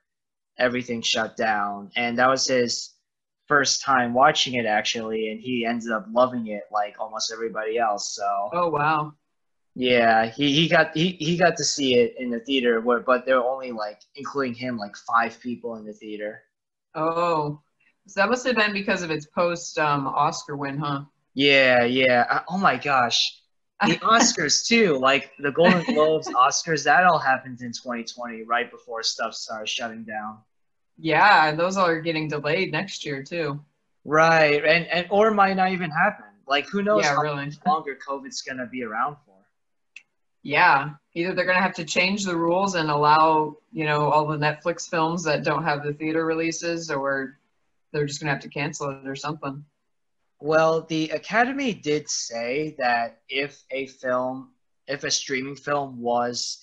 everything shut down, and that was his first time watching it actually, and he ended up loving it like almost everybody else. So Oh wow. yeah, he got to see it in the theater, where but there were only like including him like five people in the theater. Oh, so that must have been because of its post Oscar win, huh? Yeah. Oh my gosh. The Oscars too, like the Golden Globes, Oscars, that all happened in 2020, right before stuff started shutting down. Yeah, and those are getting delayed next year too. Right, and or it might not even happen. Like who knows Yeah, how really. much longer COVID's gonna be around for. Yeah, either they're gonna have to change the rules and allow, all the Netflix films that don't have the theater releases, or they're just gonna have to cancel it or something. Well, the Academy did say that if a streaming film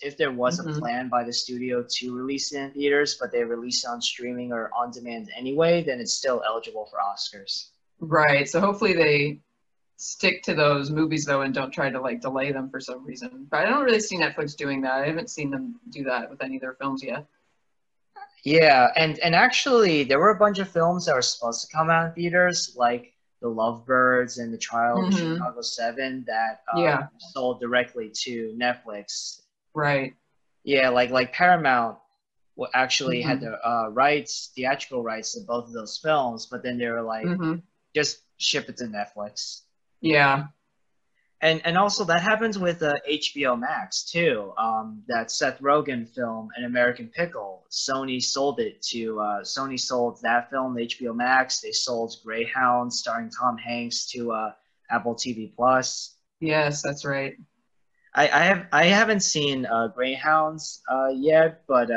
if there was a Hmm. plan by the studio to release it in theaters, but they release it on streaming or on demand anyway, then it's still eligible for Oscars. Right. So hopefully they stick to those movies though and don't try to like delay them for some reason. But I don't really see Netflix doing that. I haven't seen them do that with any of their films yet. Yeah, and actually there were a bunch of films that were supposed to come out in theaters, like the Lovebirds and the Trial of the Mm-hmm. Chicago 7 that Yeah. sold directly to Netflix. Right. Yeah, like Paramount actually had Mm-hmm. the rights, theatrical rights to both of those films, but then they were like, Mm-hmm. just ship it to Netflix. Yeah. And also that happens with HBO Max too. That Seth Rogen film, An American Pickle. Sony sold that film to HBO Max. They sold Greyhound, starring Tom Hanks, to Apple TV Plus. Yes, that's right. I haven't seen Greyhounds yet, but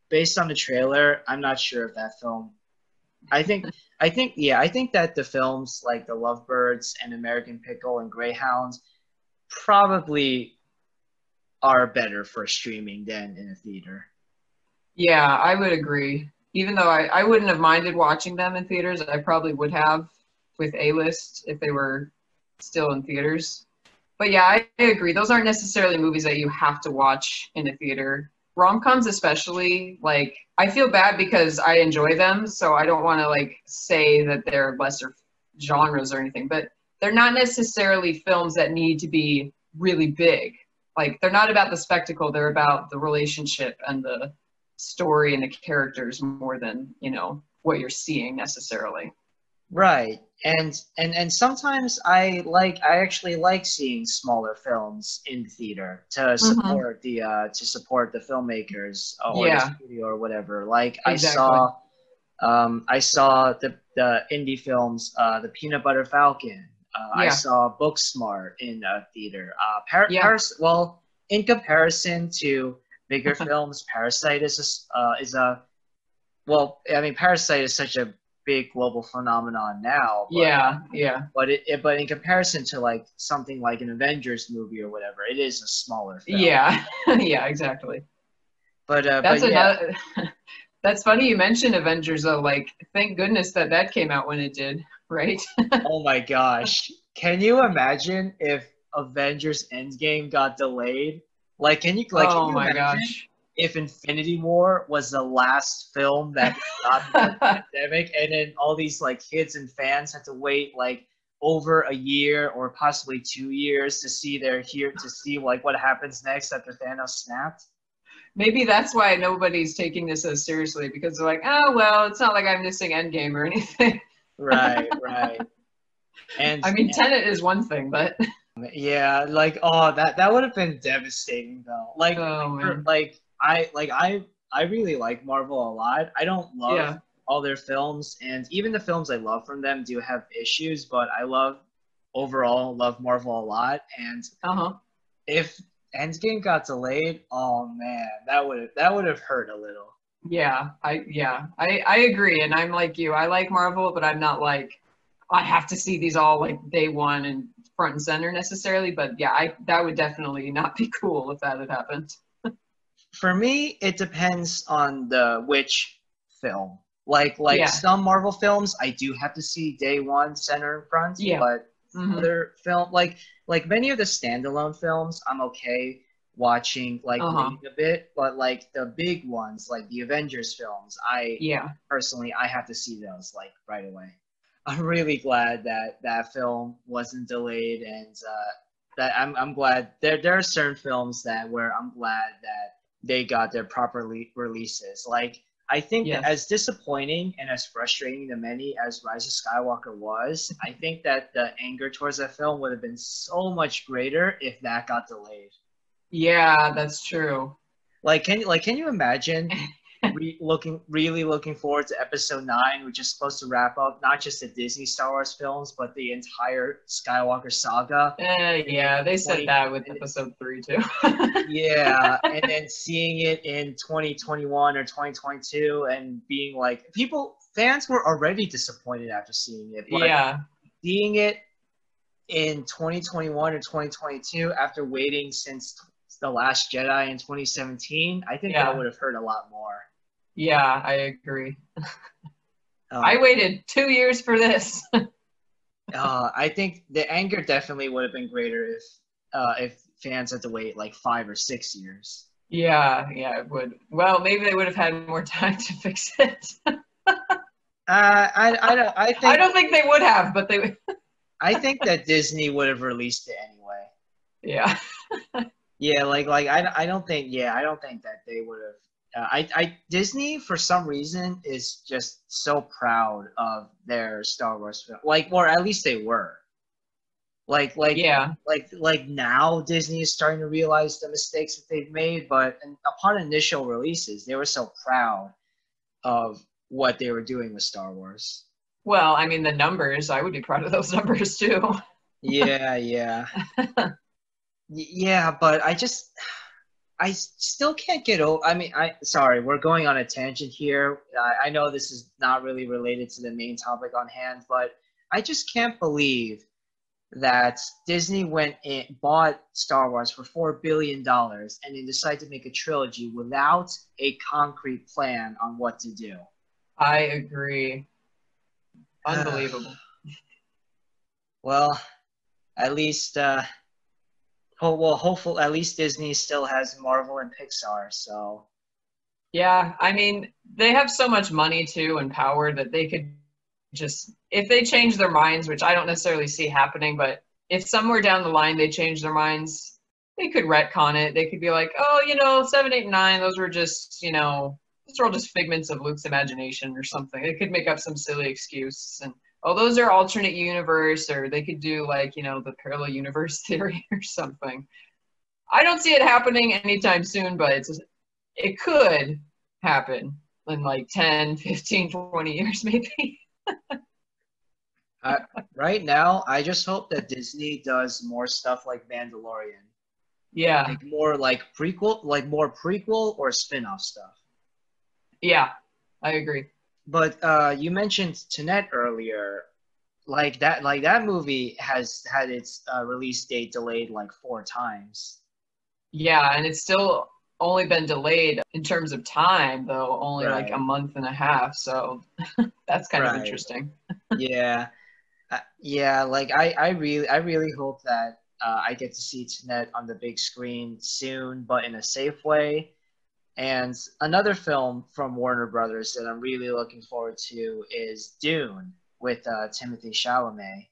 based on the trailer, I'm not sure if that film. I think I think that the films like The Lovebirds and American Pickle and Greyhounds probably are better for streaming than in a theater. Yeah, I would agree. Even though I wouldn't have minded watching them in theaters, I probably would have with A-List if they were still in theaters. But yeah, I agree. Those aren't necessarily movies that you have to watch in a theater. Rom-coms especially, like I feel bad because I enjoy them, so I don't want to like say that they're lesser genres or anything, but they're not necessarily films that need to be really big. Like they're not about the spectacle, they're about the relationship and the story and the characters more than, what you're seeing necessarily. Right. And sometimes I actually like seeing smaller films in theater Mm-hmm. to support the filmmakers or the Yeah, studio or whatever. Like exactly. I saw the indie films, The Peanut Butter Falcon. I Yeah, saw Booksmart in theater. yeah. Paris, well, in comparison to bigger films, Parasite is a well, I mean, Parasite is such a big global phenomenon now, Yeah, yeah. but in comparison to like something like an Avengers movie or whatever, it is a smaller film. Yeah, yeah, exactly. But That's yeah, another. That's funny you mentioned Avengers though. Like, thank goodness that came out when it did, right? oh my gosh, can you imagine if Avengers Endgame got delayed? Can Oh you my imagine gosh. if Infinity War was the last film that we got before the pandemic, and then all these like kids and fans had to wait like over a year or possibly 2 years to see like what happens next after Thanos snapped? Maybe that's why nobody's taking this as seriously because they're like, oh well, it's not like I'm missing Endgame or anything. Right, right. And, I mean, and Tenet is one thing, but yeah, like oh that would have been devastating though. oh man, I really like Marvel a lot. I don't love yeah, all their films, and even the films I love from them do have issues, but I overall love Marvel a lot. And uh-huh. if Endgame got delayed, oh man, that would have hurt a little. I agree, and I'm like you. I like Marvel, but I'm not like I have to see these all like day one and front and center necessarily. But yeah, I that would definitely not be cool if that had happened. For me, it depends on the which film. Like Yeah, some Marvel films, I do have to see day one center and front, yeah, but mm-hmm. other film like many of the standalone films, I'm okay watching like Uh-huh, waiting a bit, but like the big ones, like the Avengers films, I yeah, personally I have to see those like right away. I'm really glad that that film wasn't delayed, and that I'm glad there are certain films that where I'm glad that they got their proper releases. Like I think that yes. as disappointing and as frustrating to many as Rise of Skywalker was, I think that the anger towards that film would have been so much greater if that got delayed. Yeah, that's true. Can you imagine really looking forward to Episode 9, which is supposed to wrap up not just the Disney Star Wars films, but the entire Skywalker saga, and then Yeah, they said 20 that with and episode 3 too. yeah, and then seeing it in 2021 or 2022 and being like fans were already disappointed after seeing it, but Yeah, seeing it in 2021 or 2022 after waiting since The Last Jedi in 2017, I think that yeah, would have hurt a lot more. yeah, I agree. I Um, waited 2 years for this. I think the anger definitely would have been greater if fans had to wait like 5 or 6 years. Yeah, yeah, it would. Well, maybe they would have had more time to fix it. I don't. I don't think they would have, but they. I think that Disney would have released it anyway. Yeah. Yeah, I don't think. Yeah, I don't think that they would have. Disney for some reason is just so proud of their Star Wars film, or at least they were. Like like Yeah. like now Disney is starting to realize the mistakes that they've made, but upon initial releases, they were so proud of what they were doing with Star Wars. Well, I mean, the numbers, I would be proud of those numbers too. Yeah, yeah. Yeah, but I still can't get over. I mean, sorry, we're going on a tangent here. I know this is not really related to the main topic on hand, but I just can't believe that Disney went and bought Star Wars for $4 billion and then decided to make a trilogy without a concrete plan on what to do. I agree. Unbelievable. Well, at least, hopefully, at least Disney still has Marvel and Pixar. So Yeah, I mean, they have so much money too and power that they could just, if they change their minds, which I don't necessarily see happening, but if somewhere down the line they change their minds, they could retcon it. They could be like, oh, 7, 8, 9, those were just, those are all just figments of Luke's imagination or something. They could make up some silly excuse and, oh, those are alternate universe, or they could do like, the parallel universe theory or something. I don't see it happening anytime soon, but it could happen in like 10, 15, 20 years maybe. right now, I just hope that Disney does more stuff like Mandalorian, Yeah. more prequel or spin-off stuff. Yeah, I agree. But you mentioned Tenet earlier. That movie has had its release date delayed like 4 times. Yeah, and it's still only been delayed in terms of time, though, only like a Right. month and a half. So that's kind of Right. interesting. Yeah. Yeah. I really hope that I get to see Tenet on the big screen soon, but in a safe way. And another film from Warner Brothers that I'm really looking forward to is Dune with Timothée Chalamet.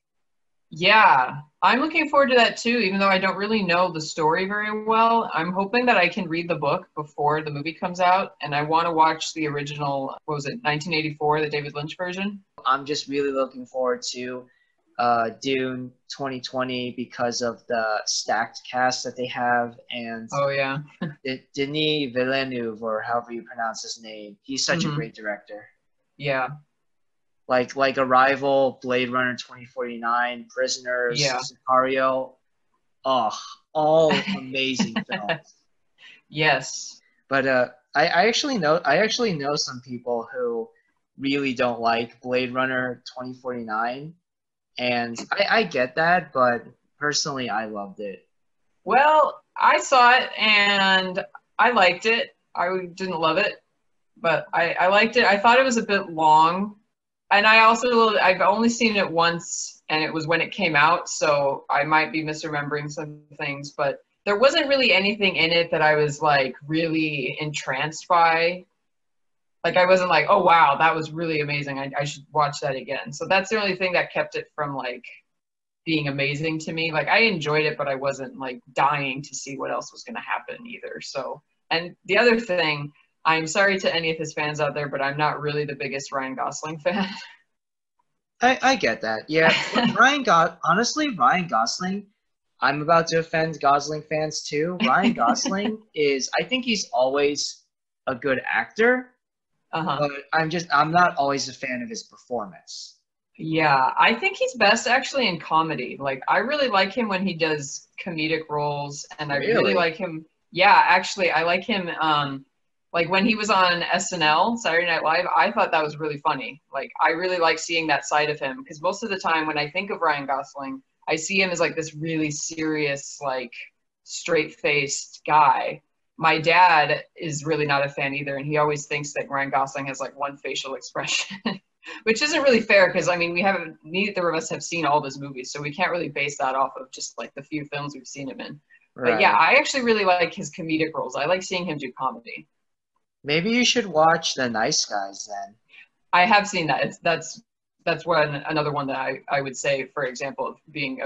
Yeah, I'm looking forward to that too, even though I don't really know the story very well. I'm hoping that I can read the book before the movie comes out, and I want to watch the original, what was it, 1984, the David Lynch version? I'm just really looking forward to Dune 2020 because of the stacked cast that they have, and Oh, yeah. Denis Villeneuve, or however you pronounce his name. He's such a Hmm. great director. Yeah, Like Arrival, Blade Runner 2049, yeah. Prisoners, Sicario. Oh, all amazing films. Yes. But I actually know some people who really don't like Blade Runner 2049, and I get that, but personally I loved it. Well, I saw it and I liked it. I didn't love it, but I liked it. I thought it was a bit long. And I've only seen it once, and it was when it came out, so I might be misremembering some things, but there wasn't really anything in it that I was like really entranced by. Like I wasn't like, oh wow, that was really amazing. I should watch that again. So that's the only thing that kept it from like being amazing to me. Like I enjoyed it, but I wasn't like dying to see what else was going to happen either. So, and the other thing, I'm sorry to any of his fans out there, but I'm not really the biggest Ryan Gosling fan. I get that. Yeah, honestly, Ryan Gosling, I'm about to offend Gosling fans too. Ryan Gosling I think he's always a good actor, Uh-huh. but I'm not always a fan of his performance. Yeah, I think he's best actually in comedy. Like I really like him when he does comedic roles, and I really Really? like him. Yeah, actually, I like him like when he was on SNL, Saturday Night Live, I thought that was really funny. Like I really like seeing that side of him because most of the time when I think of Ryan Gosling, I see him as like this really serious, like straight-faced guy. My dad is really not a fan either, and he always thinks that Ryan Gosling has like one facial expression. Which isn't really fair because I mean neither of us have seen all those movies, so we can't really base that off of just like the few films we've seen him in. But yeah, Right. I actually really like his comedic roles. I like seeing him do comedy. Maybe you should watch The Nice Guys then. I have seen that. That's another one that I would say, for example, of being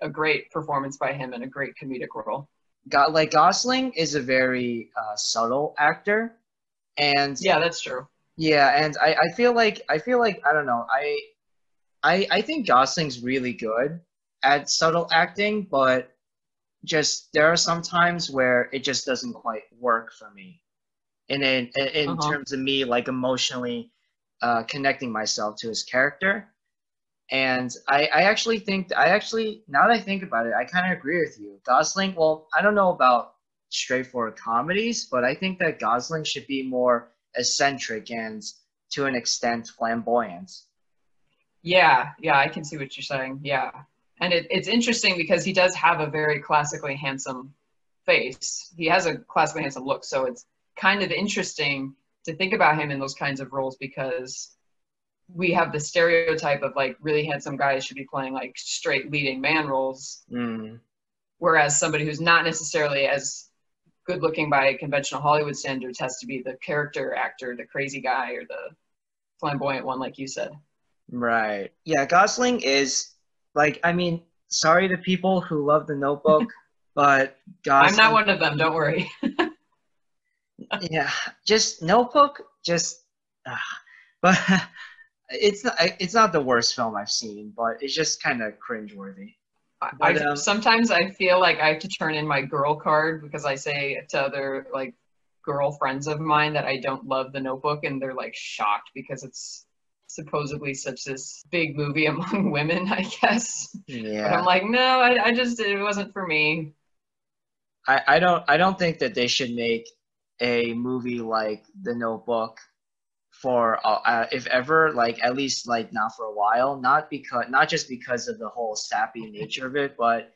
a great performance by him and a great comedic role. Like Gosling is a very subtle actor, and Yeah, that's true. yeah, and I feel like I don't know. I think Gosling's really good at subtle acting, but just there are some times where it just doesn't quite work for me. And in Uh-huh. terms of me like emotionally connecting myself to his character. And I actually think now that I think about it, I kind of agree with you. Gosling, well, I don't know about straightforward comedies, but I think that Gosling should be more eccentric and to an extent flamboyant. Yeah, yeah, I can see what you're saying. Yeah. And it's interesting because he does have a very classically handsome face. He has a classically handsome look. So it's kind of interesting to think about him in those kinds of roles because we have the stereotype of like really handsome guys should be playing like straight leading man roles, Mm. whereas somebody who's not necessarily as good looking by conventional Hollywood standards has to be the character actor, the crazy guy or the flamboyant one, like you said. Right. Yeah, Gosling is like, I mean, sorry to people who love The Notebook, but I'm not Gosling, one of them, don't worry. yeah, just Notebook, just, but it's not the worst film I've seen, but it's just kind of cringeworthy. But I sometimes I feel like I have to turn in my girl card because I say to other like girlfriends of mine that I don't love The Notebook, and they're like shocked because it's supposedly such this big movie among women, I guess. But I'm yeah, like, no, I just it wasn't for me. I don't think that they should make a movie like The Notebook for if ever, like at least like not for a while, not just because of the whole sappy nature of it, but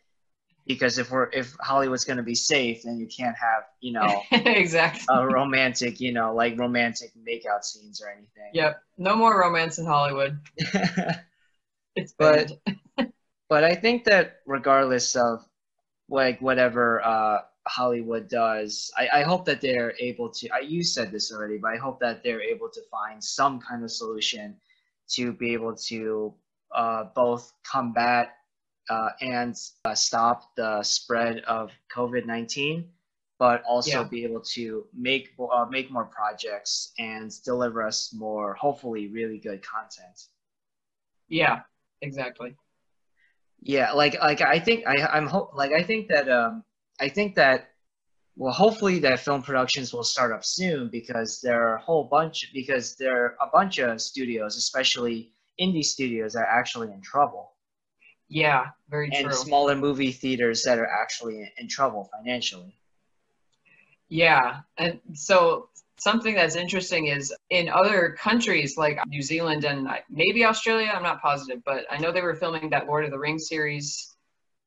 because if Hollywood's going to be safe, then you can't have, Exactly. a romantic, like romantic makeout scenes or anything. Yep. No more romance in Hollywood. It's but banned. but I think that regardless of like whatever Hollywood does, I hope that they're able to. You said this already, but I hope that they're able to find some kind of solution to be able to both combat and stop the spread of COVID-19, but also Yeah. be able to make more projects and deliver us more, hopefully, really good content. Yeah. Exactly. Yeah, like I think I think that well, hopefully that film productions will start up soon because there are a bunch of studios, especially indie studios, that are actually in trouble, Yeah. Very and true. smaller movie theaters that are actually in trouble financially. Yeah. And so something that's interesting is in other countries like New Zealand and maybe Australia, I'm not positive, but I know they were filming that Lord of the Rings series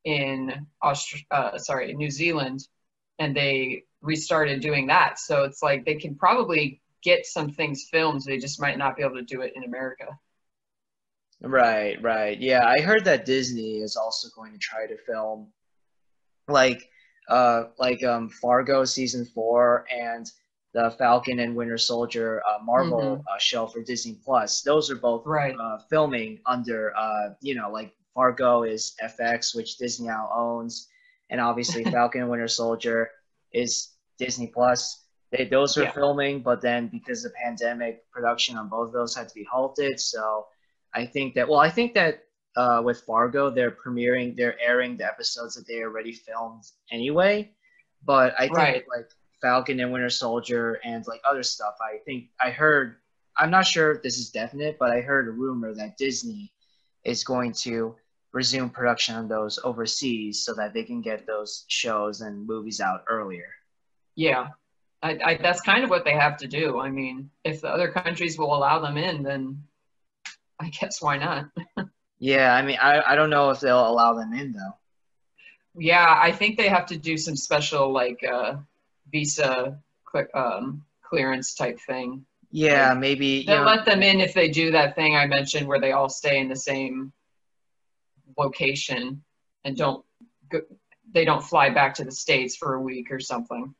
in New Zealand, and they restarted doing that. So it's like they can probably get some things filmed. They just might not be able to do it in America. Right, right. Yeah, I heard that Disney is also going to try to film like Fargo season 4 and the Falcon and Winter Soldier Marvel Mm-hmm. show for Disney Plus. Those are both Right. filming under like Fargo is FX, which Disney now owns, and obviously Falcon and Winter Soldier is Disney Plus. Those were Yeah. filming, but then because of the pandemic, production on both of those had to be halted. So I think that with Fargo, they're airing the episodes that they already filmed anyway. But I think with Right. like Falcon and Winter Soldier and like other stuff, I heard, I'm not sure if this is definite, but I heard a rumor that Disney is going to resume production on those overseas so that they can get those shows and movies out earlier. Yeah. That's kind of what they have to do. I mean, if the other countries will allow them in, then I guess why not? Yeah, I mean, I don't know if they'll allow them in though. Yeah, I think they have to do some special like visa clearance type thing. Yeah, Like maybe, they'll let them in if they do that thing I mentioned where they all stay in the same location and don't go, they don't fly back to the States for a week or something.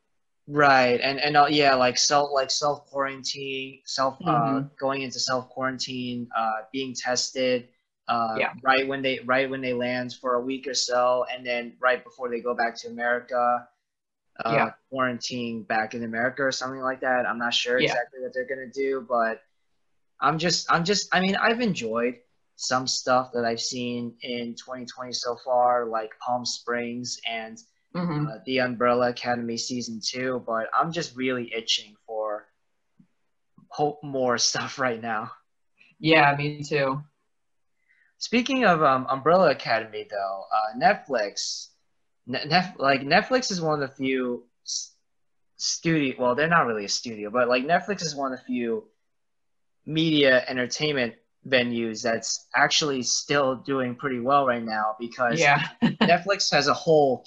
Right, and yeah, like self quarantine, self Hmm. going into self quarantine, being tested, Yeah, right when they land for a week or so, and then right before they go back to America, yeah, quarantine back in America or something like that. I'm not sure yeah. exactly what they're gonna do, but I mean, I've enjoyed some stuff that I've seen in 2020 so far, like Palm Springs and Hmm. The Umbrella Academy season two, but I'm just really itching for hope more stuff right now. Yeah, me too. Speaking of Umbrella Academy, though, Netflix is one of the few studio. Well, they're not really a studio, but like Netflix is one of the few media entertainment venues that's actually still doing pretty well right now because Yeah. Netflix has a whole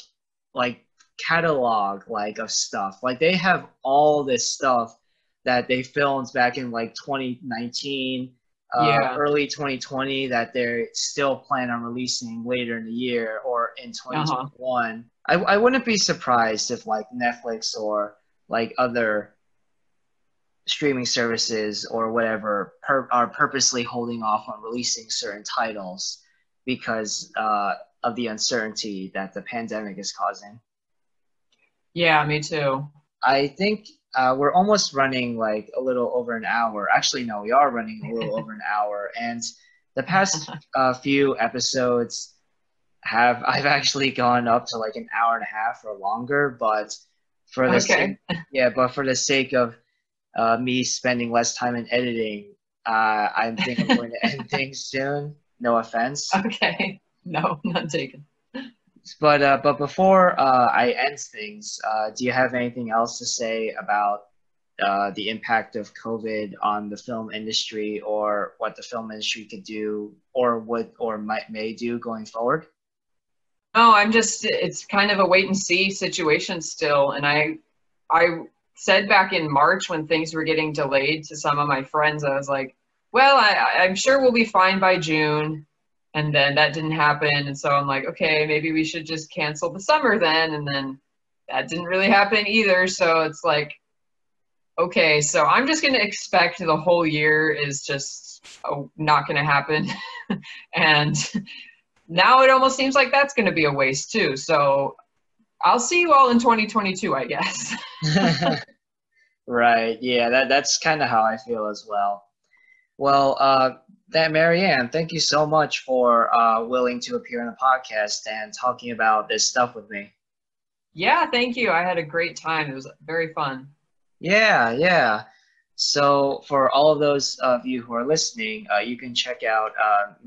like catalog like of stuff. Like they have all this stuff that they filmed back in like 2019, Yeah. early 2020 that they're still plan on releasing later in the year or in Uh-huh. 2021. I wouldn't be surprised if like Netflix or like other streaming services or whatever are purposely holding off on releasing certain titles because of the uncertainty that the pandemic is causing. Yeah, me too. I think we're almost running like a little over an hour. Actually, no, we are running a little over an hour. And the past few episodes have I've actually gone up to like an hour and a half or longer, but for the Okay. sake, yeah, but for the sake of me spending less time in editing, I think I'm going to end things soon. No offense, Okay. No, not taken. but before I end things, do you have anything else to say about the impact of COVID on the film industry, or what the film industry could do, or would or might may do going forward? No, it's kind of a wait and see situation still. And I said back in March when things were getting delayed to some of my friends, I was like, well, I'm sure we'll be fine by June. And then that didn't happen. And so I'm like, okay, maybe we should just cancel the summer then. And then that didn't really happen either. So it's like, okay, so I'm just going to expect the whole year is just not going to happen. And now it almost seems like that's going to be a waste too. So I'll see you all in 2022, I guess. Right. Yeah, that's kind of how I feel as well. Well, that MaryAnn, thank you so much for willing to appear on the podcast and talking about this stuff with me. Yeah, thank you. I had a great time. It was very fun. Yeah, yeah. So for all of those of you who are listening, you can check out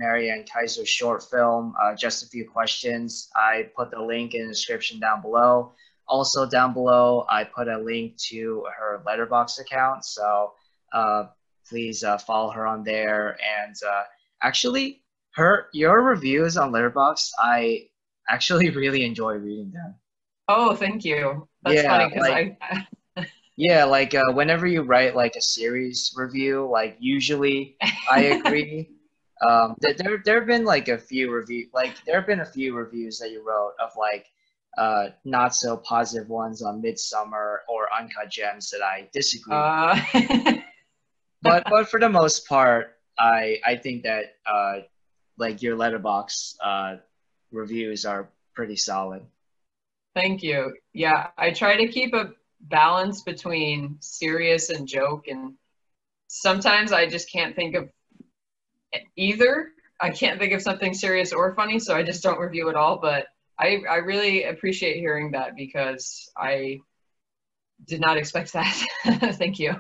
MaryAnn Keyser's short film, Just a Few Questions. I put the link in the description down below. Also down below, I put a link to her Letterboxd account. So uh, please follow her on there. And actually, your reviews on Letterboxd, I actually really enjoy reading them. Oh, thank you. That's Yeah, funny because like yeah, like whenever you write like a series review, like usually I agree. There have been like a few there have been a few reviews that you wrote of like not so positive ones on Midsummer or Uncut Gems that I disagree with. uh, But for the most part, I think that like your letterbox reviews are pretty solid. thank you. Yeah, I try to keep a balance between serious and joke, and sometimes I just can't think of either. I can't think of something serious or funny, so I just don't review at all. But I really appreciate hearing that because I did not expect that. Thank you.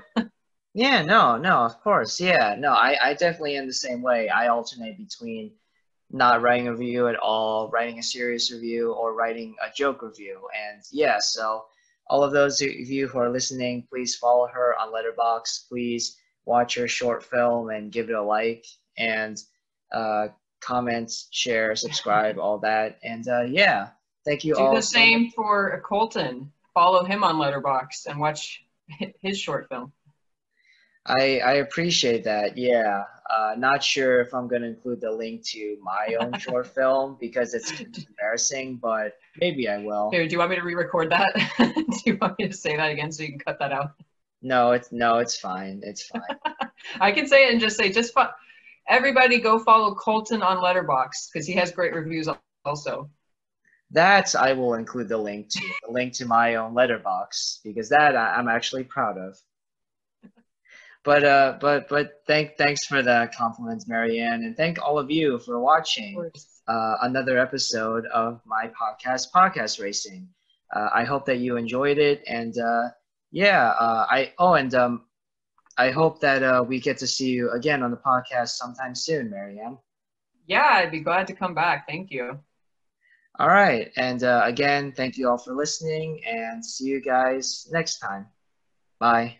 Yeah, no, of course. Yeah, no, I definitely am the same way. I alternate between not writing a review at all, writing a serious review, or writing a joke review. And yeah, so all of those of you who are listening, please follow her on Letterboxd. Please watch her short film and give it a like and uh, comment, share, subscribe, all that. And yeah, thank you Do all the so much. same for Colton. Follow him on Letterboxd and watch his short film. I appreciate that. Yeah. Not sure if I'm gonna include the link to my own short film because it's kind of embarrassing, but maybe I will. Here, do you want me to re-record that? Do you want me to say that again so you can cut that out? No, it's fine. It's fine. I can say it and just say, everybody go follow Colton on Letterboxd because he has great reviews also. That I will include the link to my own letterbox because that I'm actually proud of. But thanks for the compliments, MaryAnn, and thank all of you for Of watching course. another episode of my podcast Racing. I hope that you enjoyed it, and yeah, I hope that we get to see you again on the podcast sometime soon, MaryAnn. Yeah, I'd be glad to come back. Thank you. All right, and again, thank you all for listening, and see you guys next time. Bye.